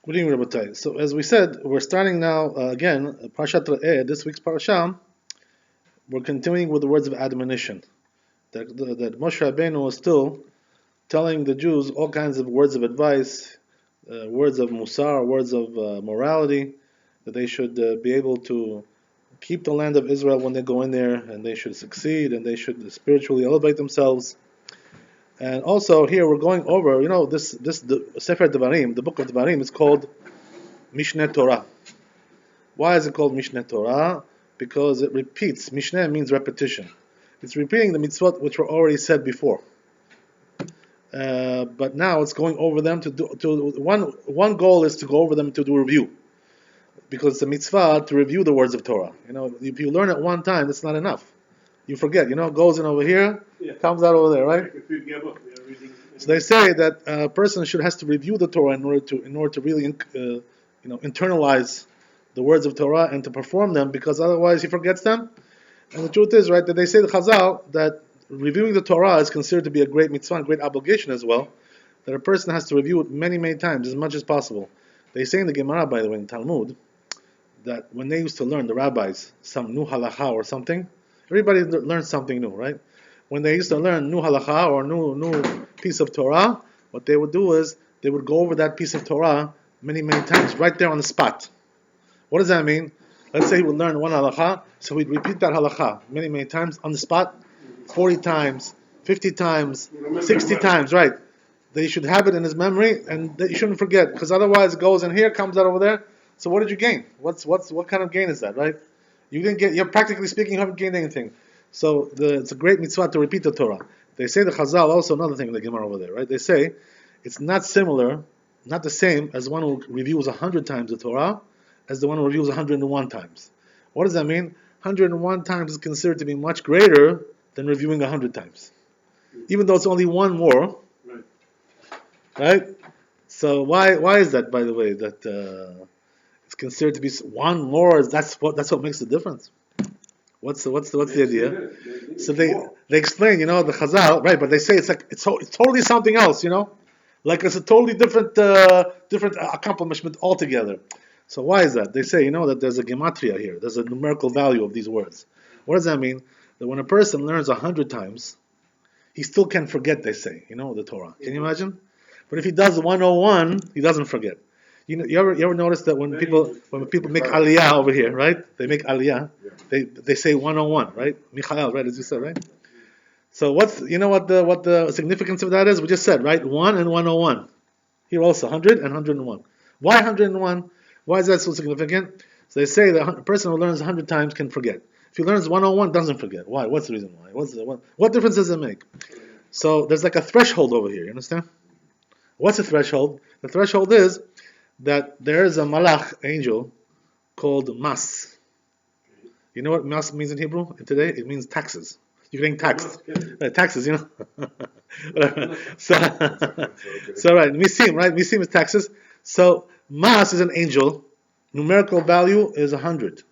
Good evening, Rabbi. So, as we said, we're starting now again, Parashat Re'eh, this week's parasha. We're continuing with the words of admonition. That Moshe Rabbeinu was still telling the Jews all kinds of words of advice, words of musar, words of morality, that they should be able to keep the land of Israel when they go in there, and they should succeed, and they should spiritually elevate themselves. And also here we're going over, the Sefer Devarim, the book of Devarim, is called Mishneh Torah. Why is it called Mishneh Torah? Because it repeats. Mishneh means repetition. It's repeating the mitzvot which were already said before. But now it's going over them one goal is to go over them to do a review. Because it's a mitzvah to review the words of Torah. If you learn it one time, that's not enough. You forget. It goes in over here, comes out over there, right? So they say that a person has to review the Torah in order to really internalize the words of Torah and to perform them, because otherwise he forgets them. And the truth is, right, that they say the Chazal that reviewing the Torah is considered to be a great mitzvah, a great obligation as well, that a person has to review it many, many times, as much as possible. They say in the Gemara, by the way, in Talmud, that when they used to learn, the rabbis, some new halacha or something, everybody learns something new, right? When they used to learn new halacha or new piece of Torah, what they would do is they would go over that piece of Torah many, many times, right there on the spot. What does that mean? Let's say he would learn one halacha, so he'd repeat that halacha many, many times on the spot, 40 times, 50 times, 60 times, right? That he should have it in his memory, and that you shouldn't forget, because otherwise it goes in here, comes out over there. So what did you gain? What kind of gain is that, right? You didn't get. You're practically speaking, you haven't gained anything. So it's a great mitzvah to repeat the Torah. They say the Chazal, also another thing in the Gemara over there, right? They say it's not similar, not the same as one who reviews 100 times the Torah, as the one who reviews 101 times. What does that mean? 101 times is considered to be much greater than reviewing 100 times, even though it's only one more, right? So why is that, by the way, that it's considered to be one more? That's what makes the difference. What's the idea? So they explain, the Chazal, right? But they say it's totally something else, like it's a totally different accomplishment altogether. So why is that? They say, that there's a gematria here. There's a numerical value of these words. What does that mean? That when a person learns 100 times, he still can forget, they say, the Torah. Can you imagine? But if he does 101, he doesn't forget. You ever notice that when people make aliyah over here, right? They make aliyah. They say 101, right? Michael, right? As you said, right? So what the significance of that is? We just said, right? 1 and 101. Here also 100 and 101. Why 101? Why is that so significant? So they say that a person who learns 100 times can forget. If he learns 101, doesn't forget. Why? What's the reason why? What difference does it make? So there's like a threshold over here. You understand? What's the threshold? The threshold is that there is a malach angel called mas. You know what mas means in Hebrew today? It means taxes. You're getting taxed. Taxes, so right, misim, right? Misim is taxes. So mas is an angel. Numerical value is 100.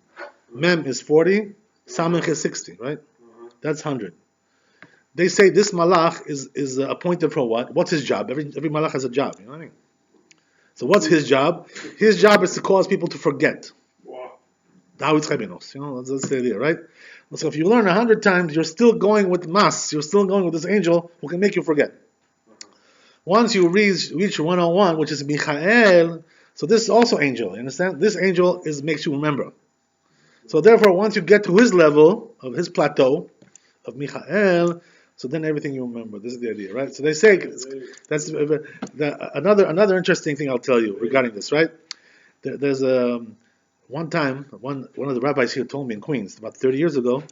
Mem is 40. Samech is 60, right? That's 100. They say this malach is appointed for what? What's his job? Every malach has a job. You know what I mean? So what's his job? His job is to cause people to forget. That's the idea, right? So if you learn 100 times, you're still going with mas. You're still going with this angel who can make you forget. Once you reach 101, which is Michael, so this is also angel. You understand? This angel makes you remember. So therefore, once you get to his level, of his plateau, of Michael, so then everything you remember. This is the idea, right? So they say, that's another interesting thing I'll tell you regarding this, right? There's one time, one of the rabbis here told me in Queens, about 30 years ago,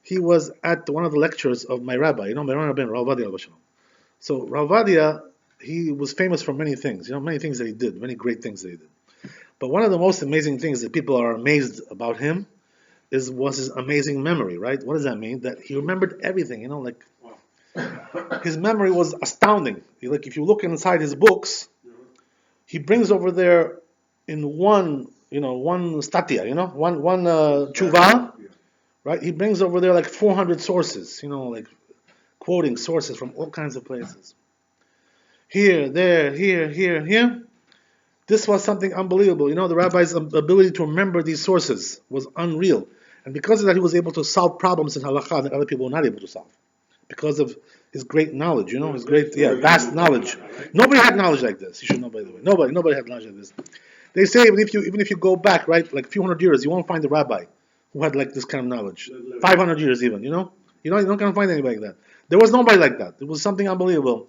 he was at one of the lectures of my rabbi, Meron Rabbeinu, Rav Vadia. So Rav Vadia, he was famous for many things, many things that he did, many great things that he did. But one of the most amazing things that people are amazed about him was his amazing memory, right? What does that mean? That he remembered everything, his memory was astounding. Like if you look inside his books, he brings over there in one statia, one tshuva, right? He brings over there like 400 sources, like quoting sources from all kinds of places. Here, there, here, This was something unbelievable. The rabbi's ability to remember these sources was unreal. And because of that, he was able to solve problems in halakha that other people were not able to solve. Because of his great knowledge, his great, vast knowledge. Nobody had knowledge like this. You should know, by the way. Nobody had knowledge like this. They say even if you go back, right, like a few hundred years, you won't find a rabbi who had like this kind of knowledge. 500 years even, you're not gonna find anybody like that. There was nobody like that. It was something unbelievable.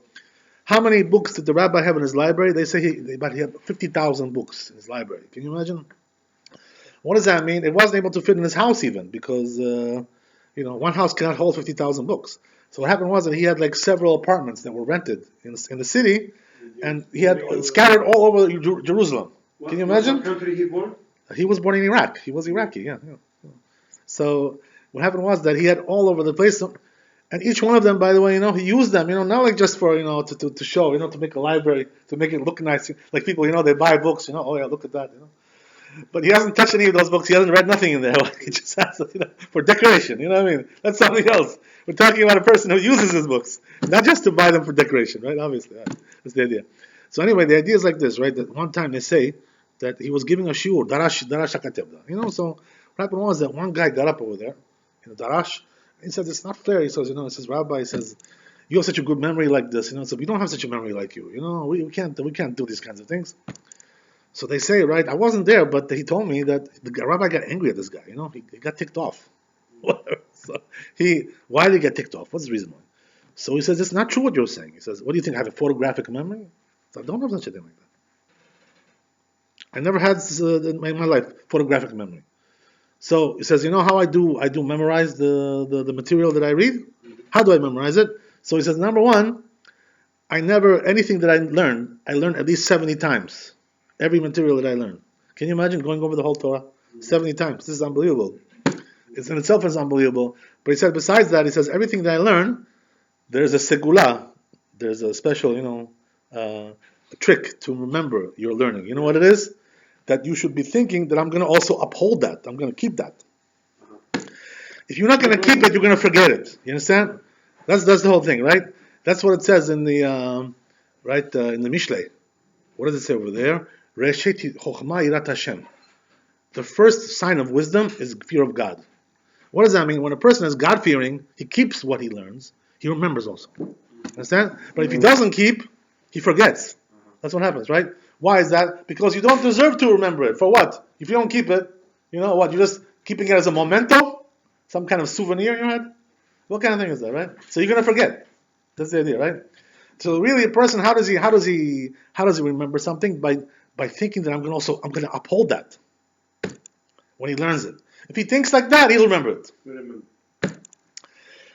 How many books did the rabbi have in his library? They say he had 50,000 books in his library. Can you imagine? What does that mean? It wasn't able to fit in his house even because one house cannot hold 50,000 books. So what happened was that he had like several apartments that were rented in the city, and he had scattered all over Jerusalem. Can you imagine? What country he born? He was born in Iraq. He was Iraqi, yeah. So what happened was that he had all over the place, and each one of them, by the way, he used them, not like just for, to show, to make a library, to make it look nice. Like people, they buy books, oh yeah, look at that, But he hasn't touched any of those books. He hasn't read nothing in there. He just has, for decoration. You know what I mean? That's something else. We're talking about a person who uses his books, not just to buy them for decoration, right? Obviously, that's the idea. So anyway, the idea is like this, right? That one time they say that he was giving a shiur, darash hakatebda. So what happened was that one guy got up over there, darash. He says it's not fair. He says, he says, Rabbi, he says, you have such a good memory like this. So we don't have such a memory like you. We can't do these kinds of things. So they say, right, I wasn't there, but he told me that the rabbi got angry at this guy, he got ticked off. So why did he get ticked off? What's the reason why? So he says, it's not true what you're saying. He says, what do you think, I have a photographic memory? So I don't have such a thing like that. I never had in my life photographic memory. So he says, how I do memorize the material that I read? How do I memorize it? So he says, number one, anything that I learn at least 70 times. Every material that I learn. Can you imagine going over the whole Torah 70 times? This is unbelievable. It's in itself is unbelievable. But he said, besides that, he says, everything that I learn, there's a segula, there's a special, trick to remember your learning. You know what it is? That you should be thinking that I'm going to also uphold that. I'm going to keep that. If you're not going to keep it, you're going to forget it. You understand? That's the whole thing, right? That's what it says in the in the Mishlei. What does it say over there? The first sign of wisdom is fear of God. What does that mean? When a person is God-fearing, he keeps what he learns. He remembers also. Understand? But if he doesn't keep, he forgets. That's what happens, right? Why is that? Because you don't deserve to remember it. For what? If you don't keep it, you know what? You're just keeping it as a memento? Some kind of souvenir in your head? What kind of thing is that, right? So you're going to forget. That's the idea, right? So really, a person, how does he remember something? By thinking that I'm going to uphold that when he learns it. If he thinks like that, he'll remember it.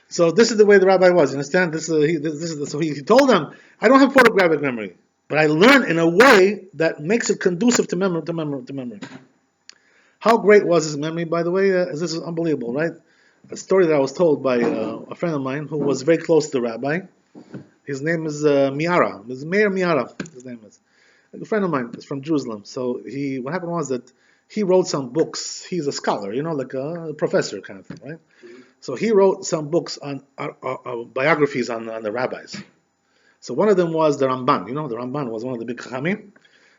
So this is the way the rabbi was. You understand? So he told them, I don't have photographic memory, but I learn in a way that makes it conducive to memory. How great was his memory, by the way? This is unbelievable, right? A story that I was told by a friend of mine who was very close to the rabbi. His name is Miara. It's Meir Miara. His name is. A friend of mine is from Jerusalem. So what happened was that he wrote some books. He's a scholar, like a professor kind of thing, right? So he wrote some books on biographies on the rabbis. So one of them was the Ramban. The Ramban was one of the big Chachamim.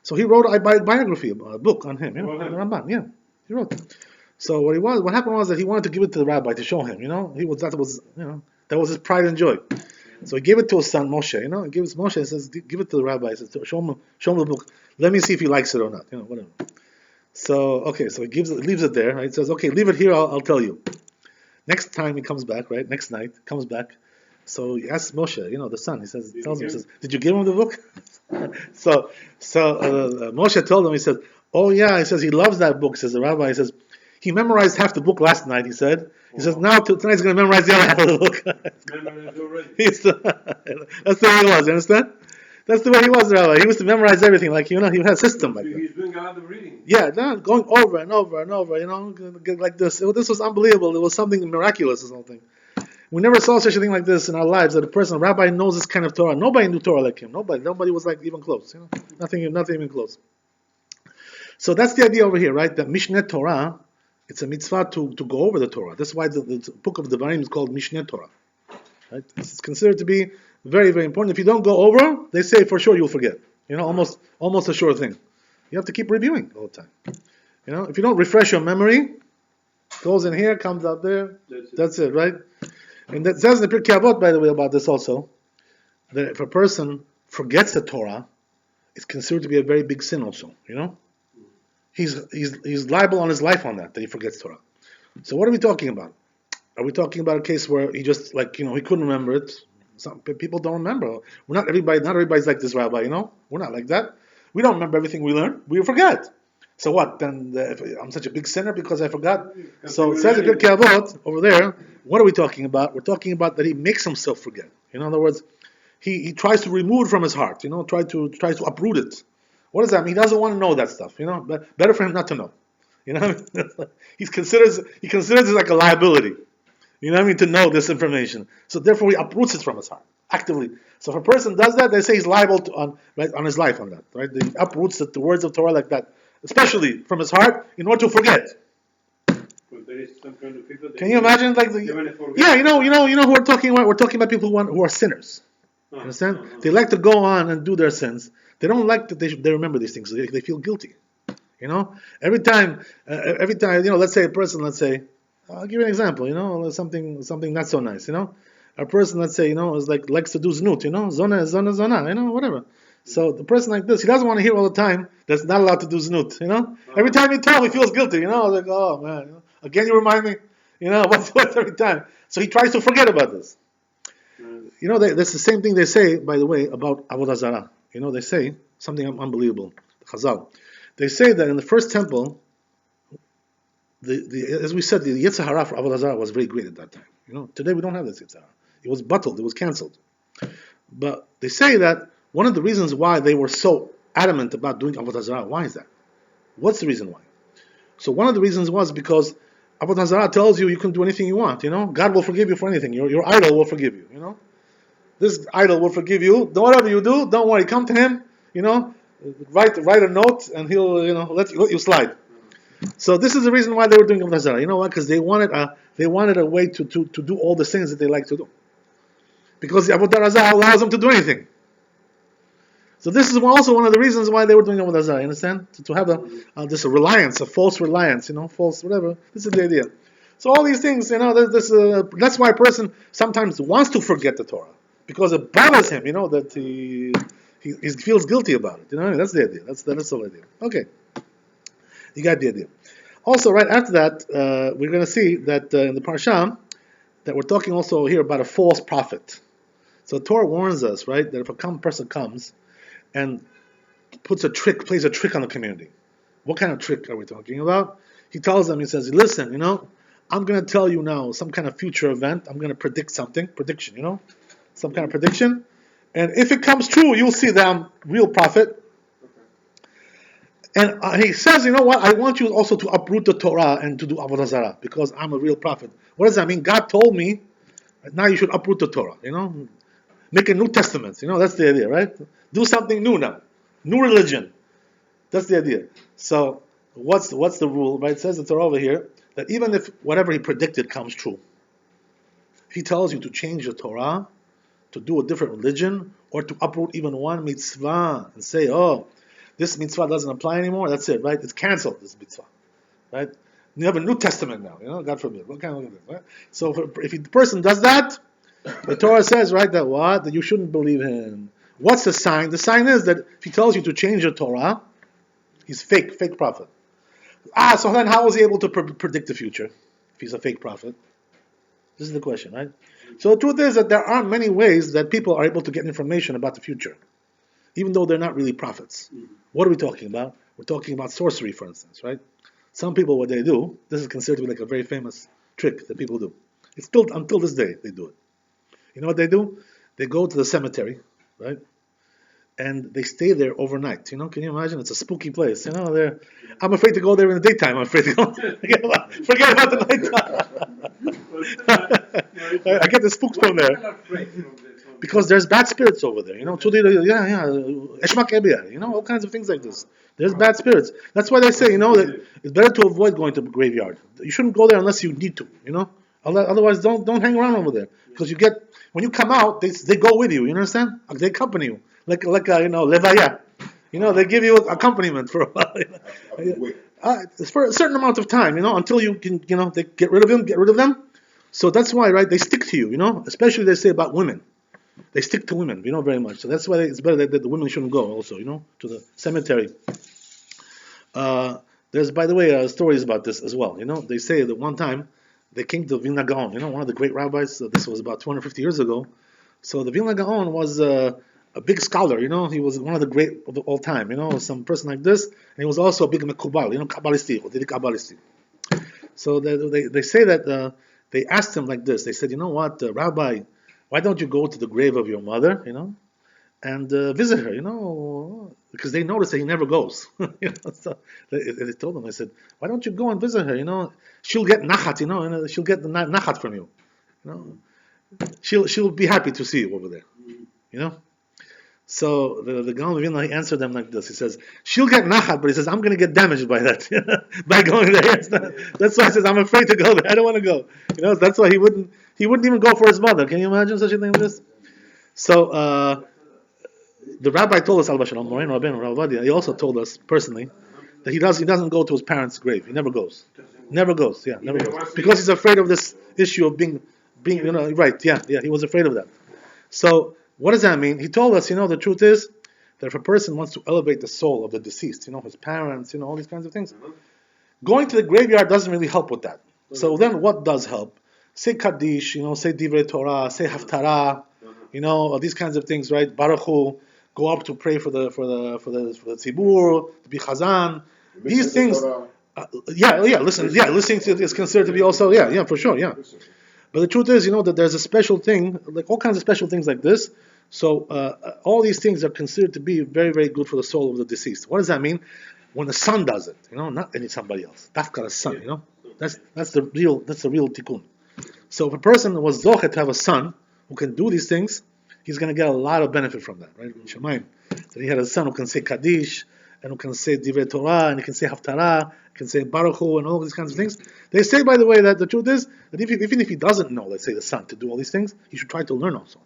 So he wrote a biography, a book on him. The Ramban, he wrote. So what happened was that he wanted to give it to the rabbi to show him. That was his pride and joy. So he gave it to his son Moshe. He gives Moshe. He says, "Give it to the rabbi." He says, "Show him the book. Let me see if he likes it or not." Whatever. So so he leaves it there. Right? He says, "Okay, leave it here. I'll tell you." Next time he comes back, right? Next night comes back. So he asks Moshe, the son. He says, "Did you give him the book?" so Moshe told him. He says, "Oh yeah." He says he loves that book. Says the rabbi. He says he memorized half the book last night. He said. He says, now tonight he's going to memorize the other half of the book. That's the way he was, you understand? That's the way he was, Rabbi. He used to memorize everything, he had a system like that. He's doing a lot of reading. Yeah, going over and over and over, like this. This was unbelievable. It was something miraculous or something. We never saw such a thing like this in our lives, that a rabbi knows this kind of Torah. Nobody knew Torah like him. Nobody was even close, Nothing even close. So that's the idea over here, right? That Mishneh Torah, it's a mitzvah to go over the Torah. That's why the book of Devarim is called Mishneh Torah. Right? It's considered to be very, very important. If you don't go over, they say for sure you'll forget. Almost a sure thing. You have to keep reviewing all the time. If you don't refresh your memory, goes in here, comes out there. That's it, right? And that says in the Pirkei Avot, by the way, about this also, that if a person forgets the Torah, it's considered to be a very big sin also, He's liable on his life on that he forgets Torah. So what are we talking about? Are we talking about a case where he just, he couldn't remember it? Some people don't remember. Not everybody's like this, Rabbi, We're not like that. We don't remember everything we learn. We forget. So what? Then if I'm such a big sinner because I forgot? So it says in Pirkei Avot over there, what are we talking about? We're talking about that he makes himself forget. In other words, he tries to remove it from his heart, tries to uproot it. What does that mean? He doesn't want to know that stuff, But better for him not to know. He considers it like a liability. To know this information. So therefore he uproots it from his heart, actively. So if a person does that, they say he's liable on his life on that, right? He uproots the words of Torah like that, especially from his heart, in order to forget. Can you imagine, who we're talking about? We're talking about people who are sinners. Understand? They like to go on and do their sins. They don't like that they remember these things. They feel guilty. Every time, let's say a person, I'll give you an example, something not so nice, A person, let's say, is likes to do znut, zona, whatever. So the person like this, he doesn't want to hear all the time that's not allowed to do znut, Every time you tell him, he feels guilty, oh man, again you remind me, what's every time. So he tries to forget about this. That's the same thing they say, by the way, about Avodah Zarah. They say something unbelievable. Chazal. They say that in the first temple, as we said, the Yetzer Hara for Avodah Zarah was very great at that time. Today we don't have this Yetzer Hara. It was bottled, it was cancelled. But they say that one of the reasons why they were so adamant about doing Avodah Zarah, why is that? What's the reason why? So one of the reasons was because Avodah Zarah tells you can do anything you want, God will forgive you for anything. Your idol will forgive you, This idol will forgive you. Whatever you do, don't worry. Come to him, write a note, and he'll, let you slide. So this is the reason why they were doing Avodah Zarah. You know why? Because they wanted a way to do all the things that they like to do. Because the Avodah Zarah allows them to do anything. So this is also one of the reasons why they were doing Avodah Zarah. You understand? To have this reliance, a false reliance, false whatever. This is the idea. So all these things, that's why a person sometimes wants to forget the Torah. Because it bothers him, that he feels guilty about it. That's the idea. That's the whole idea. Okay. You got the idea. Also, right after that, we're going to see that in the Parashat, that we're talking also here about a false prophet. So the Torah warns us, right, that if a person comes and plays a trick on the community. What kind of trick are we talking about? He tells them, he says, listen, I'm going to tell you now some kind of future event. I'm going to predict something, prediction, some kind of prediction. And if it comes true, you'll see that I'm real prophet. And he says, you know what? I want you also to uproot the Torah and to do Avodah Zarah because I'm a real prophet. What does that mean? God told me, now you should uproot the Torah, Make a New Testament, that's the idea, right? Do something new now. New religion. That's the idea. So, what's the rule, right? It says the Torah over here, that even if whatever he predicted comes true, he tells you to change the Torah, to do a different religion, or to uproot even one mitzvah and say, oh, this mitzvah doesn't apply anymore, that's it, right? It's canceled, this mitzvah, right? You have a New Testament now, God forbid. What kind of thing, right? So if the person does that, the Torah says, right, that you shouldn't believe him. What's the sign? The sign is that if he tells you to change your Torah, he's fake prophet. So then how was he able to predict the future if he's a fake prophet? This is the question, right? So the truth is that there are many ways that people are able to get information about the future, even though they're not really prophets. What are we talking about? We're talking about sorcery, for instance, right? Some people, what they do, this is considered to be like a very famous trick that people do. It's still, until this day, they do it. You know what they do? They go to the cemetery, right? And they stay there overnight. Can you imagine? It's a spooky place. I'm afraid to go there in the daytime. I'm afraid to go. Forget about the nighttime. I get the spooks from there. Because there's bad spirits over there. All kinds of things like this. There's bad spirits. That's why they say, that it's better to avoid going to the graveyard. You shouldn't go there unless you need to. Otherwise, don't hang around over there. Because when you come out, they go with you. You understand? They accompany you. Like levaya. They give you accompaniment for a while. It's for a certain amount of time, until you can, they get rid of them. So that's why, right? They stick to you, Especially they say about women. They stick to women, very much. So that's why it's better that the women shouldn't go also, to the cemetery. There's, by the way, stories about this as well. They say that one time they came to Vilna Gaon, one of the great rabbis. This was about 250 years ago. So the Vilna Gaon was a big scholar. He was one of the great of all time. Some person like this, and he was also a big mekubal, Kabbalisti. So they say that they asked him like this. They said, what, Rabbi, why don't you go to the grave of your mother, and visit her, because they noticed that he never goes. So they told him, I said, why don't you go and visit her? She'll get nachat, and she'll get the nachat from you. She'll be happy to see you over there. So the Gaon of Vilna, he answered them like this. He says, she'll get nachat, but he says, I'm going to get damaged by that, by going there. That's why he says, I'm afraid to go there. I don't want to go. That's why he wouldn't even go for his mother. Can you imagine such a thing like this? So the rabbi told us, Rabbi, he also told us personally that he doesn't go to his parents' grave. He never goes. Never goes. Because he's afraid of this issue of being right. Yeah. He was afraid of that. So what does that mean? He told us, the truth is that if a person wants to elevate the soul of the deceased, his parents, all these kinds of things, going to the graveyard doesn't really help with that. So then what does help? Say Kaddish, say Divrei Torah, say Haftarah, these kinds of things, right? Baruch Hu, go up to pray for the tzibur, to be chazan. These things, listening to it is considered to be also, for sure, yeah. But the truth is, that there's a special thing, like all kinds of special things like this. So all these things are considered to be very, very good for the soul of the deceased. What does that mean? When the son does it, not any somebody else. Dafka a son, that's the real tikkun. So if a person was zochet to have a son who can do these things, he's going to get a lot of benefit from that, right? Shemaim, that he had a son who can say Kaddish, and who can say Divrei Torah, and he can say Haftarah, can say Baruch Hu, and all these kinds of things. They say, by the way, that the truth is that even if he doesn't know, let's say the son, to do all these things, he should try to learn also,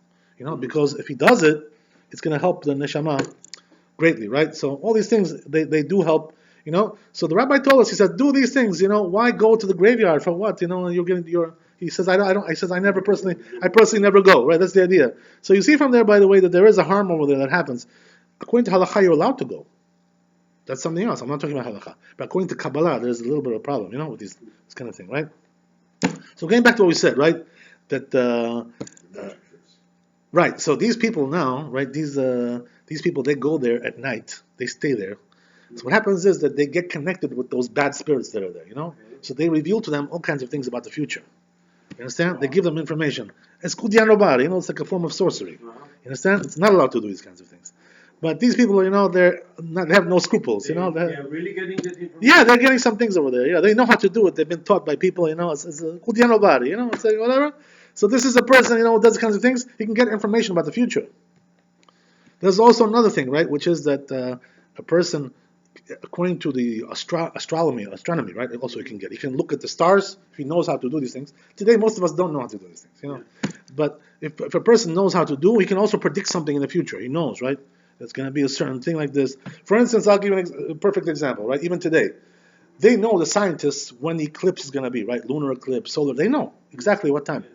because if he does it, it's going to help the neshama greatly, right? So all these things, they do help, So the rabbi told us, he said, do these things, why go to the graveyard for what? He says, I personally never go, right? That's the idea. So you see from there, by the way, that there is a harm over there that happens. According to halakha, you're allowed to go. That's something else. I'm not talking about halakha. But according to Kabbalah, there's a little bit of a problem, with this kind of thing, right? So getting back to what we said, right? That, right. So these people now, right? These people, they go there at night. They stay there. So what happens is that they get connected with those bad spirits that are there, So they reveal to them all kinds of things about the future. You understand? They give them information. It's kudianobar, it's like a form of sorcery. You understand? It's not allowed to do these kinds of things. But these people, they have no scruples, They're really getting that information. Yeah, they're getting some things over there. Yeah, they know how to do it. They've been taught by people, it's a kudianobar, it's like whatever. So this is a person, who does kinds of things. He can get information about the future. There's also another thing, right, which is that a person, according to the astronomy, right? Also, he can look at the stars if he knows how to do these things. Today, most of us don't know how to do these things, But if a person knows how to do, he can also predict something in the future. He knows, right? There's going to be a certain thing like this. For instance, I'll give you a perfect example, right? Even today, they know, the scientists, when the eclipse is going to be, right? Lunar eclipse, solar. They know exactly what time.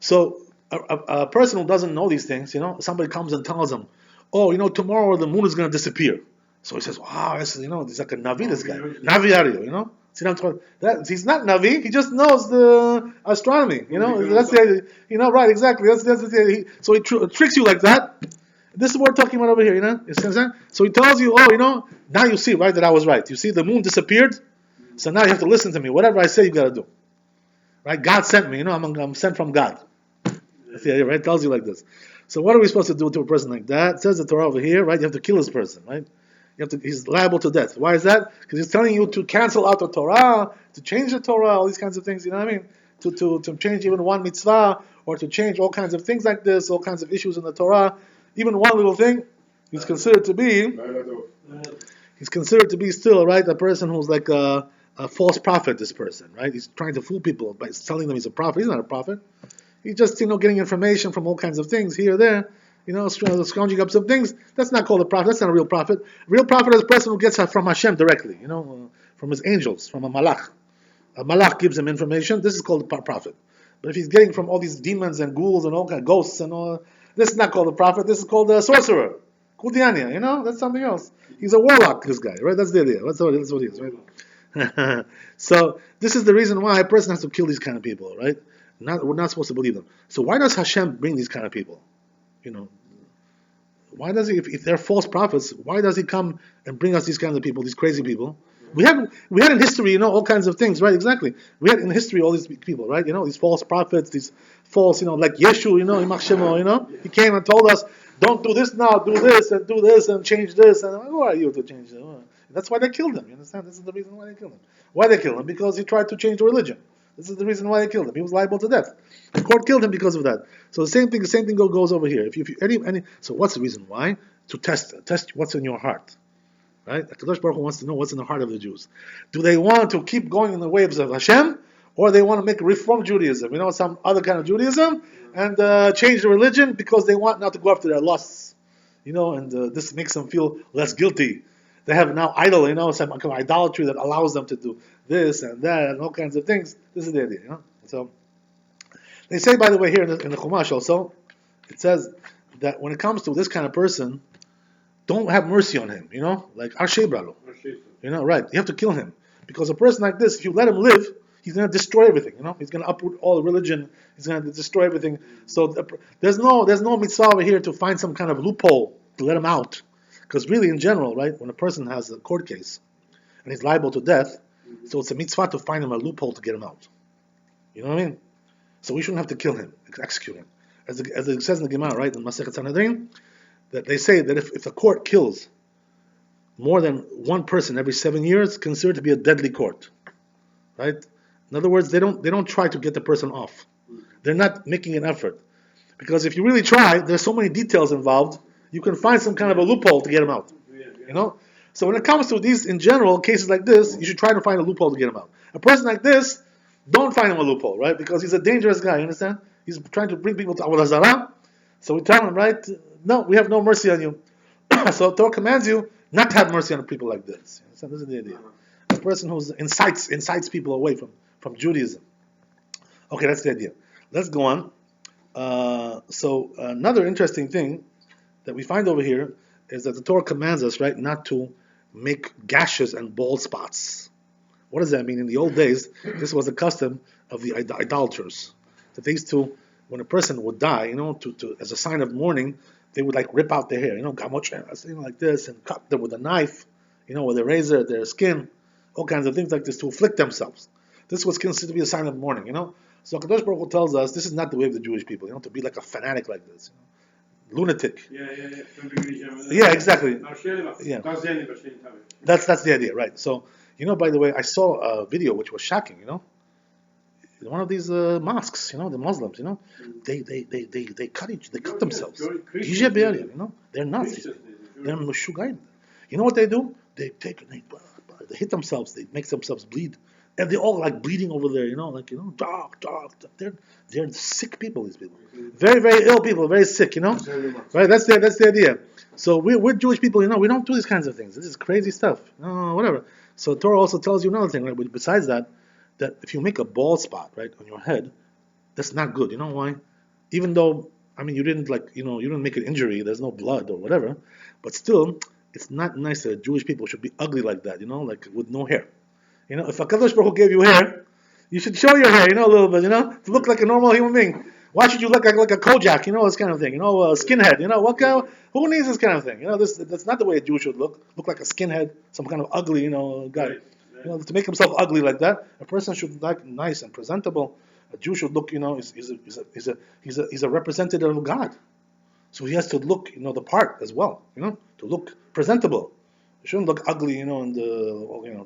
So a person who doesn't know these things, somebody comes and tells him, oh, tomorrow the moon is going to disappear. So he says, wow, he's like a Navi, this guy. Navi Ario, See what I'm talking? He's not Navi, he just knows the astronomy, That's the idea, right, exactly. That's the idea. So he tricks you like that. This is what we're talking about over here, You understand? So he tells you, now you see, right, that I was right. You see the moon disappeared, so now you have to listen to me. Whatever I say, you got to do. Right? God sent me, I'm sent from God. That's the idea, right? It tells you like this. So what are we supposed to do to a person like that? It says the Torah over here, right? You have to kill this person, right? He's liable to death. Why is that? Because he's telling you to cancel out the Torah, to change the Torah, all these kinds of things, you know what I mean? To change even one mitzvah, or to change all kinds of things like this, all kinds of issues in the Torah. Even one little thing, he's considered to be still, right, a person who's like a false prophet, this person, right? He's trying to fool people by telling them he's a prophet. He's not a prophet. He's just, getting information from all kinds of things here, there. scrounging up some things. That's not called a prophet. That's not a real prophet. Real prophet is a person who gets from Hashem directly, from his angels, from a malach. A malach gives him information. This is called a prophet. But if he's getting from all these demons and ghouls and all kind of ghosts and all, this is not called a prophet. This is called a sorcerer. Kudiania, that's something else. He's a warlock, this guy, right? That's the idea. That's what he is, right? So this is the reason why a person has to kill these kind of people, right? We're not supposed to believe them. So why does Hashem bring these kind of people? Why does he, if they're false prophets, why does he come and bring us these kinds of people, these crazy people? We had in history, all kinds of things, right? Exactly. We had in history all these people, right? These false prophets, these false, like Yeshu, Imach Shemo, he came and told us, don't do this now, do this and change this. And who are you to change it? That's why they killed him. You understand? This is the reason why they killed him. Why they killed him? Because he tried to change the religion. This is the reason why they killed him. He was liable to death. The court killed him because of that. So the same thing goes over here. So what's the reason why? To test what's in your heart. Right? HaKadosh Baruch Hu wants to know what's in the heart of the Jews. Do they want to keep going in the waves of Hashem, or they want to make Reform Judaism, some other kind of Judaism, and change the religion because they want not to go after their lusts, and this makes them feel less guilty. They have now idol, some kind of idolatry that allows them to do this and that and all kinds of things. This is the idea, So they say, by the way, here in the Chumash also, it says that when it comes to this kind of person, don't have mercy on him, like Arshe Bralo. Right? You have to kill him. Because a person like this, if you let him live, he's going to destroy everything, He's going to uproot all the religion. He's going to destroy everything. So there's no mitzvah over here to find some kind of loophole to let him out. Because really, in general, right, when a person has a court case and he's liable to death, so it's a mitzvah to find him a loophole to get him out. You know what I mean? So we shouldn't have to kill him, execute him. As it says in the Gemara, right, in Masechet Sanhedrin, that they say that if the court kills more than one person every 7 years, it's considered to be a deadly court. Right? In other words, they don't try to get the person off. They're not making an effort. Because if you really try, there's so many details involved, you can find some kind of a loophole to get him out. So when it comes to these, in general, cases like this, you should try to find a loophole to get him out. A person like this, don't find him a loophole, right? Because he's a dangerous guy, you understand? He's trying to bring people to Avodah Zarah. So we tell him, right, no, we have no mercy on you. So Torah commands you not to have mercy on people like this. You understand? This is the idea. A person who incites people away from Judaism. Okay, that's the idea. Let's go on. So another interesting thing that we find over here is that the Torah commands us, right, not to make gashes and bald spots. What does that mean? In the old days, this was the custom of the idolaters. That they used to, when a person would die, to as a sign of mourning, they would rip out their hair, like this, and cut them with a knife, with a razor, their skin, all kinds of things like this to afflict themselves. This was considered to be a sign of mourning, So Kadosh Baruch Hu tells us this is not the way of the Jewish people, to be like a fanatic like this, lunatic. Yeah, exactly. Yeah. That's the idea, right? So, by the way, I saw a video which was shocking, one of these mosques, the Muslims, they cut themselves. They're nuts. They're mushugayim. You know what they do? They they hit themselves. They make themselves bleed, and they're all bleeding over there. Dark. They're sick people. These people, very very ill people, very sick. Right? That's the idea. So we're Jewish people. We don't do these kinds of things. This is crazy stuff. Whatever. So Torah also tells you another thing. Right? Besides that if you make a bald spot, right, on your head, that's not good. You know why? Even though, you didn't you didn't make an injury, there's no blood or whatever, but still, it's not nice that Jewish people should be ugly like that, with no hair. If HaKadosh Baruch Hu gave you hair, you should show your hair, a little bit, to look like a normal human being. Why should you look like a Kojak, this kind of thing, a skinhead, who needs this kind of thing? That's not the way a Jew should look like a skinhead, some kind of ugly, guy. To make himself ugly like that, a person should look nice and presentable. A Jew should look, he's a representative of God, so he has to look, the part as well, to look presentable. He shouldn't look ugly, and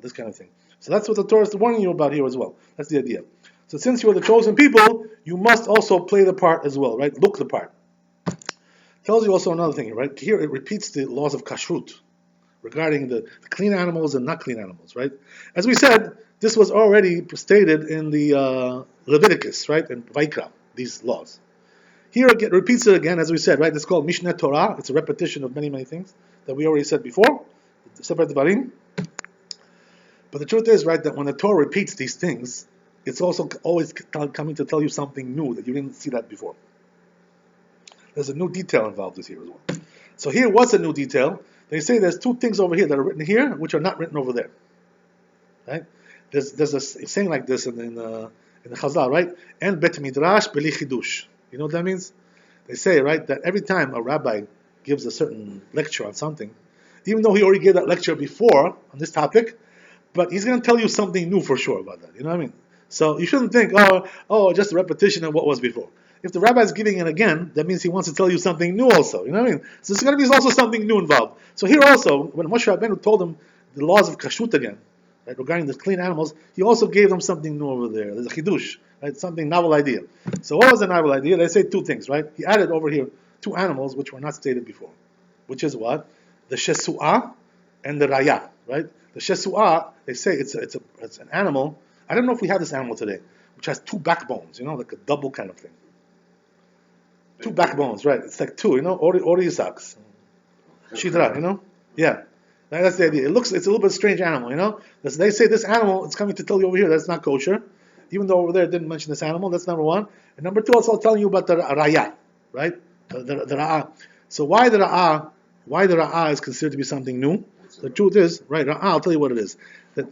this kind of thing. So that's what the Torah is warning you about here as well. That's the idea. So since you are the chosen people, you must also play the part as well, right? Look the part. Tells you also another thing, right? Here it repeats the laws of kashrut regarding the clean animals and not clean animals, right? As we said, this was already stated in the Leviticus, right, and Vaikra, these laws. Here it repeats it again, as we said, right? It's called Mishneh Torah. It's a repetition of many, many things that we already said before. Sefer Devarim. But the truth is, right, that when the Torah repeats these things, it's also always coming to tell you something new that you didn't see that before. There's a new detail involved here as well. So here, what's a new detail? They say there's two things over here that are written here, which are not written over there. Right? There's a saying like this in the Chazal, right? En bet midrash beli chidush. You know what that means? They say, right, that every time a rabbi gives a certain lecture on something, even though he already gave that lecture before on this topic, but he's going to tell you something new for sure about that. You know what I mean? So you shouldn't think, just a repetition of what was before. If the rabbi is giving it again, that means he wants to tell you something new also. You know what I mean? So there's going to be also something new involved. So here also, when Moshe Rabbeinu told them the laws of kashrut again, right, regarding the clean animals, he also gave them something new over there. There's a chidush, right? Something novel idea. So what was the novel idea? They say two things, right? He added over here two animals which were not stated before, which is what? The shesu'ah and the raya, right? The shesu'ah, they say it's an animal. I don't know if we have this animal today, which has two backbones, like a double kind of thing. Two backbones, right? It's like two, Ori Isaacs. Shidra, Yeah. That's the idea. It's a little bit strange animal, They say this animal, it's coming to tell you over here that's not kosher. Even though over there it didn't mention this animal, that's number one. And number two, it's also telling you about the raya, right? The ra'ah. So why the ra'ah is considered to be something new? The truth is, right, ra'ah, I'll tell you what it is. That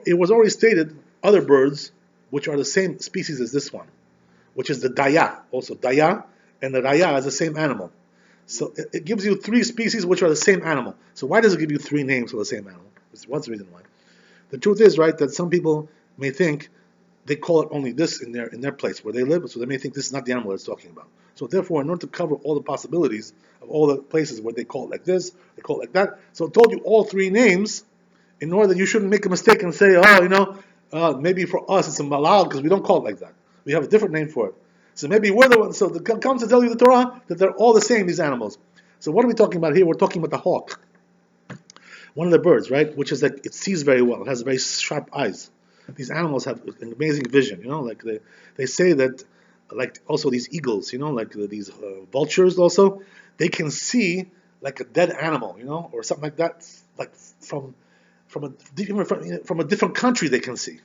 it was already stated, other birds, which are the same species as this one, which is the daya, also daya, and the raya is the same animal. So it gives you three species which are the same animal. So why does it give you three names for the same animal? What's the reason why? The truth is, right, that some people may think they call it only this in their place where they live, so they may think this is not the animal it's talking about. So therefore, in order to cover all the possibilities of all the places where they call it like this, they call it like that, so it told you all three names in order that you shouldn't make a mistake and say, maybe for us it's a malal because we don't call it like that. We have a different name for it. So maybe we're the ones. So it comes to tell you the Torah that they're all the same, these animals. So what are we talking about here? We're talking about the hawk, one of the birds, right? Which is like it sees very well. It has very sharp eyes. These animals have an amazing vision. Like they say that, like also these eagles, like these vultures also, they can see like a dead animal, or something like that, like from a different country they can see.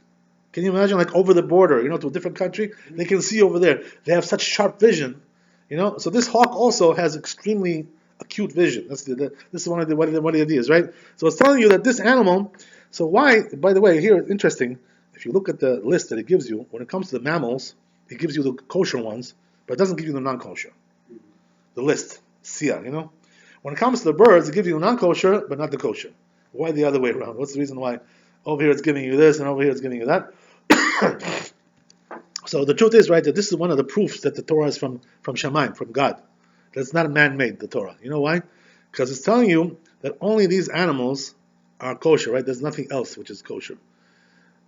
Can you imagine, like over the border, to a different country, they can see over there. They have such sharp vision, So this hawk also has extremely acute vision. This is one of the ideas, right? So it's telling you that this animal. So why? By the way, here interesting. If you look at the list that it gives you, when it comes to the mammals, it gives you the kosher ones, but it doesn't give you the non-kosher. The list, siyah, When it comes to the birds, it gives you non-kosher, but not the kosher. Why the other way around? What's the reason why? Over here it's giving you this, and over here it's giving you that. So the truth is, right, that this is one of the proofs that the Torah is from Shamayim, from God. That it's not man-made, the Torah. You know why? Because it's telling you that only these animals are kosher, right? There's nothing else which is kosher.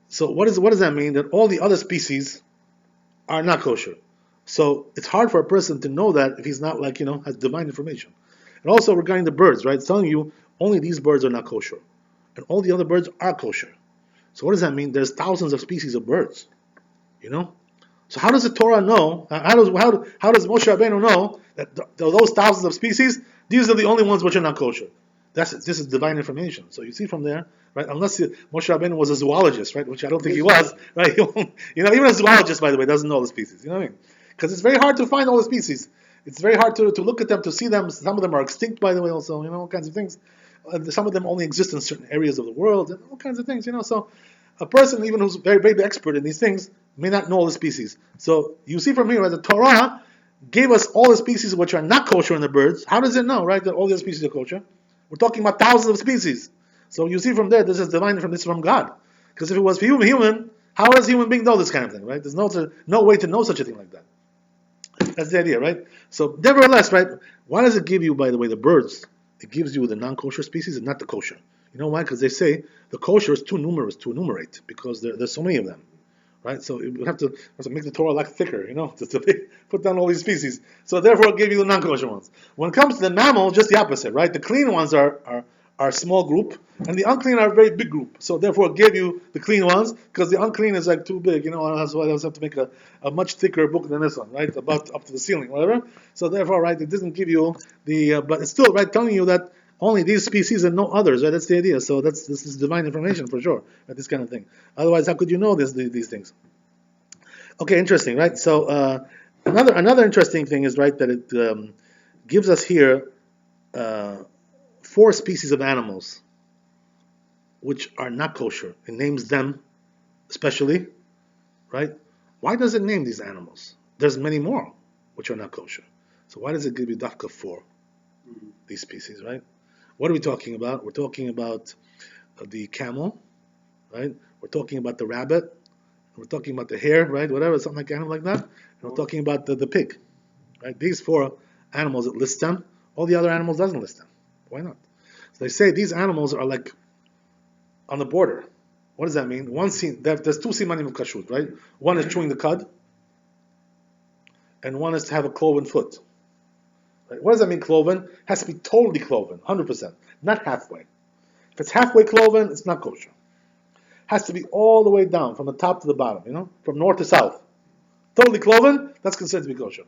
So what does that mean? That all the other species are not kosher. So it's hard for a person to know that if he's not has divine information. And also regarding the birds, right? It's telling you only these birds are not kosher. And all the other birds are kosher. So what does that mean? There's thousands of species of birds. So how does the Torah know? How does Moshe Rabbeinu know that those thousands of species, these are the only ones which are not kosher? This is divine information. So you see from there, right? Unless Moshe Rabbeinu was a zoologist, right? Which I don't think he was, right? Even a zoologist, by the way, doesn't know the species. You know what I mean? Because it's very hard to find all the species. It's very hard to look at them, to see them. Some of them are extinct, by the way, also. All kinds of things. Some of them only exist in certain areas of the world, and all kinds of things. So a person, even who's very, very expert in these things, may not know all the species. So you see from here, right, the Torah gave us all the species which are not kosher in the birds. How does it know, right, that all the other species are kosher? We're talking about thousands of species. So you see from there, this is divine from this from God. Because if it was for human, how does human being know this kind of thing, right? There's no way to know such a thing like that. That's the idea, right? So nevertheless, right, why does it give you, by the way, the birds? It gives you the non-kosher species and not the kosher. You know why? Because they say the kosher is too numerous to enumerate because there's so many of them, right? So you have to make the Torah like thicker, to put down all these species. So therefore, it gave you the non-kosher ones. When it comes to the mammal, just the opposite, right? The clean ones are are a small group, and the unclean are a very big group. So therefore, it gave you the clean ones because the unclean is like too big. That's why I have to make a much thicker book than this one, right? About up to the ceiling, whatever. So therefore, right, it doesn't give you the, but it's still right telling you that only these species and no others, right? That's the idea. So this is divine information for sure, right? This kind of thing. Otherwise, how could you know these things? Okay, interesting, right? So another interesting thing is right that it gives us here 4 species of animals which are not kosher. It names them especially, right? Why does it name these animals? There's many more which are not kosher. So why does it give you dafka 4 these species, right? What are we talking about? We're talking about the camel, right? We're talking about the rabbit. We're talking about the hare, right? Whatever, something like animal like that. And we're talking about the pig, right? These 4 animals, it lists them. All the other animals doesn't list them. Why not? So they say these animals are like on the border. What does that mean? There's 2 simanim of kashrut, right? One is chewing the cud, and one is to have a cloven foot. Right? What does that mean, cloven? It has to be totally cloven, 100%, not halfway. If it's halfway cloven, it's not kosher. Has to be all the way down, from the top to the bottom, from north to south. Totally cloven, that's considered to be kosher.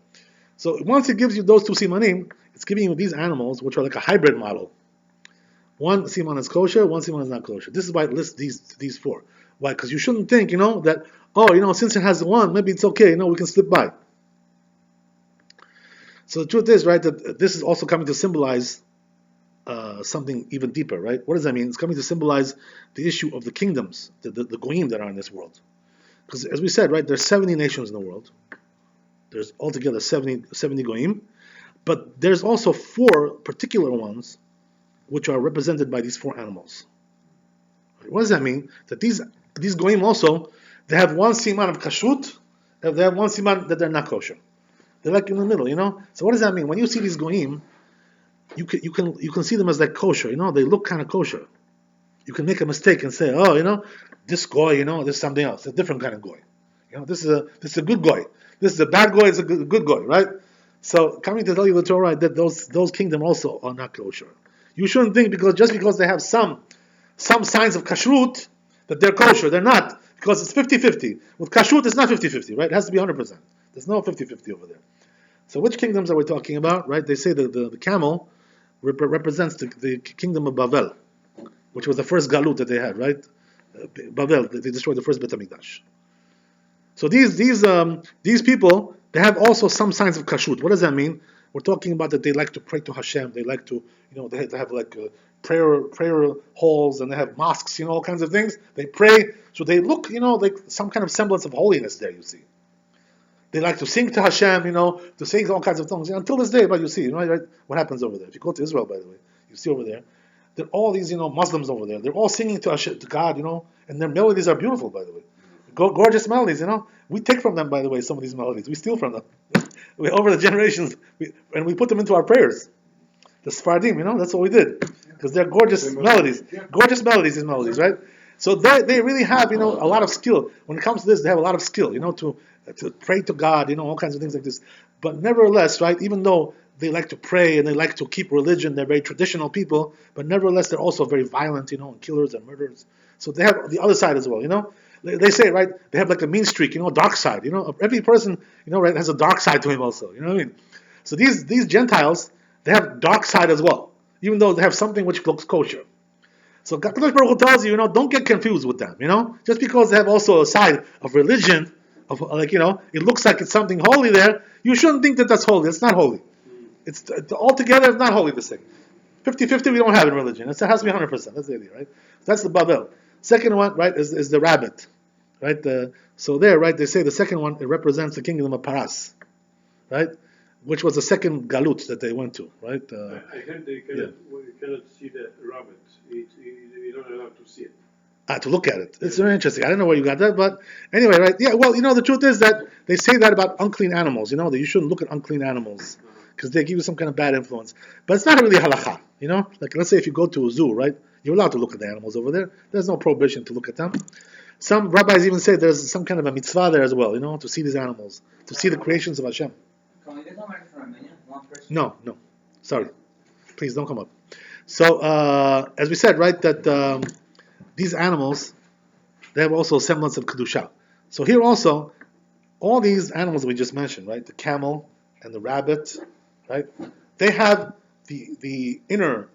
So once it gives you those 2 simanim, it's giving you these animals, which are like a hybrid model. One siman is kosher, one siman is not kosher. This is why it lists these 4. Why? Because you shouldn't think, that, since it has one, maybe it's okay, we can slip by. So the truth is, right, that this is also coming to symbolize something even deeper, right? What does that mean? It's coming to symbolize the issue of the kingdoms, the goyim that are in this world. Because as we said, right, there's 70 nations in the world. There's altogether 70 goyim. But there's also 4 particular ones which are represented by these 4 animals. What does that mean? That these goyim also, they have one siman of kashrut, and they have one siman that they're not kosher. They're like in the middle, So what does that mean? When you see these goyim, you can see them as like kosher, They look kind of kosher. You can make a mistake and say, this goy, this is something else, a different kind of goy. This is a good goy. This is a bad goy. It's a good goy, right? So coming to tell you the Torah that those kingdom also are not kosher. You shouldn't think just because they have some signs of kashrut that they're kosher. They're not, because it's 50-50. With kashrut, it's not 50-50, right? It has to be 100%. There's no 50-50 over there. So which kingdoms are we talking about, right? They say that the camel represents the kingdom of Bavel, which was the first galut that they had, right? Bavel, they destroyed the first Bet HaMikdash. So these people, they have also some signs of kashrut. What does that mean? We're talking about that they like to pray to Hashem. They like to, they have like prayer halls, and they have mosques, all kinds of things. They pray, so they look, like some kind of semblance of holiness there. You see, they like to sing to Hashem, to sing all kinds of songs. Until this day, but you see, right, what happens over there. If you go to Israel, by the way, you see over there, there are all these, Muslims over there. They're all singing to Hashem, to God, and their melodies are beautiful, by the way. Gorgeous melodies, We take from them, by the way, some of these melodies. We steal from them. Over the generations, and we put them into our prayers. The Sephardim, that's what we did. Because they're gorgeous melodies. Gorgeous melodies, these melodies, right? So they really have, a lot of skill. When it comes to this, they have a lot of skill, to pray to God, all kinds of things like this. But nevertheless, right, even though they like to pray and they like to keep religion, they're very traditional people, but nevertheless, they're also very violent, and killers and murderers. So they have the other side as well, They say, right, they have like a mean streak, a dark side. Every person, right, has a dark side to him also. You know what I mean? So these Gentiles, they have dark side as well, even though they have something which looks kosher. So Kadosh Baruch Hu tells you, don't get confused with them. Just because they have also a side of religion, of it looks like it's something holy there. You shouldn't think that that's holy. It's not holy. It's altogether it's not holy. This thing, 50-50, we don't have in religion. It has to be 100%. That's the idea, right? That's the Babel. Second one, right, is the rabbit. Right, so there, right, they say the second one, it represents the kingdom of Paras, right, which was the second galut that they went to, right. I heard you cannot see the rabbit. You're not allowed to see it. To look at it. It's very interesting. I don't know where you got that, but anyway, right, yeah, well, the truth is that they say that about unclean animals, that you shouldn't look at unclean animals, because they give you some kind of bad influence. But it's not really halakha, like let's say if you go to a zoo, right, you're allowed to look at the animals over there. There's no prohibition to look at them. Some rabbis even say there's some kind of a mitzvah there as well, to see these animals, to see the creations of Hashem. No, sorry. Please don't come up. So as we said, right, that these animals, they have also semblance of kedusha. So here also, all these animals that we just mentioned, right, the camel and the rabbit, right, they have the inner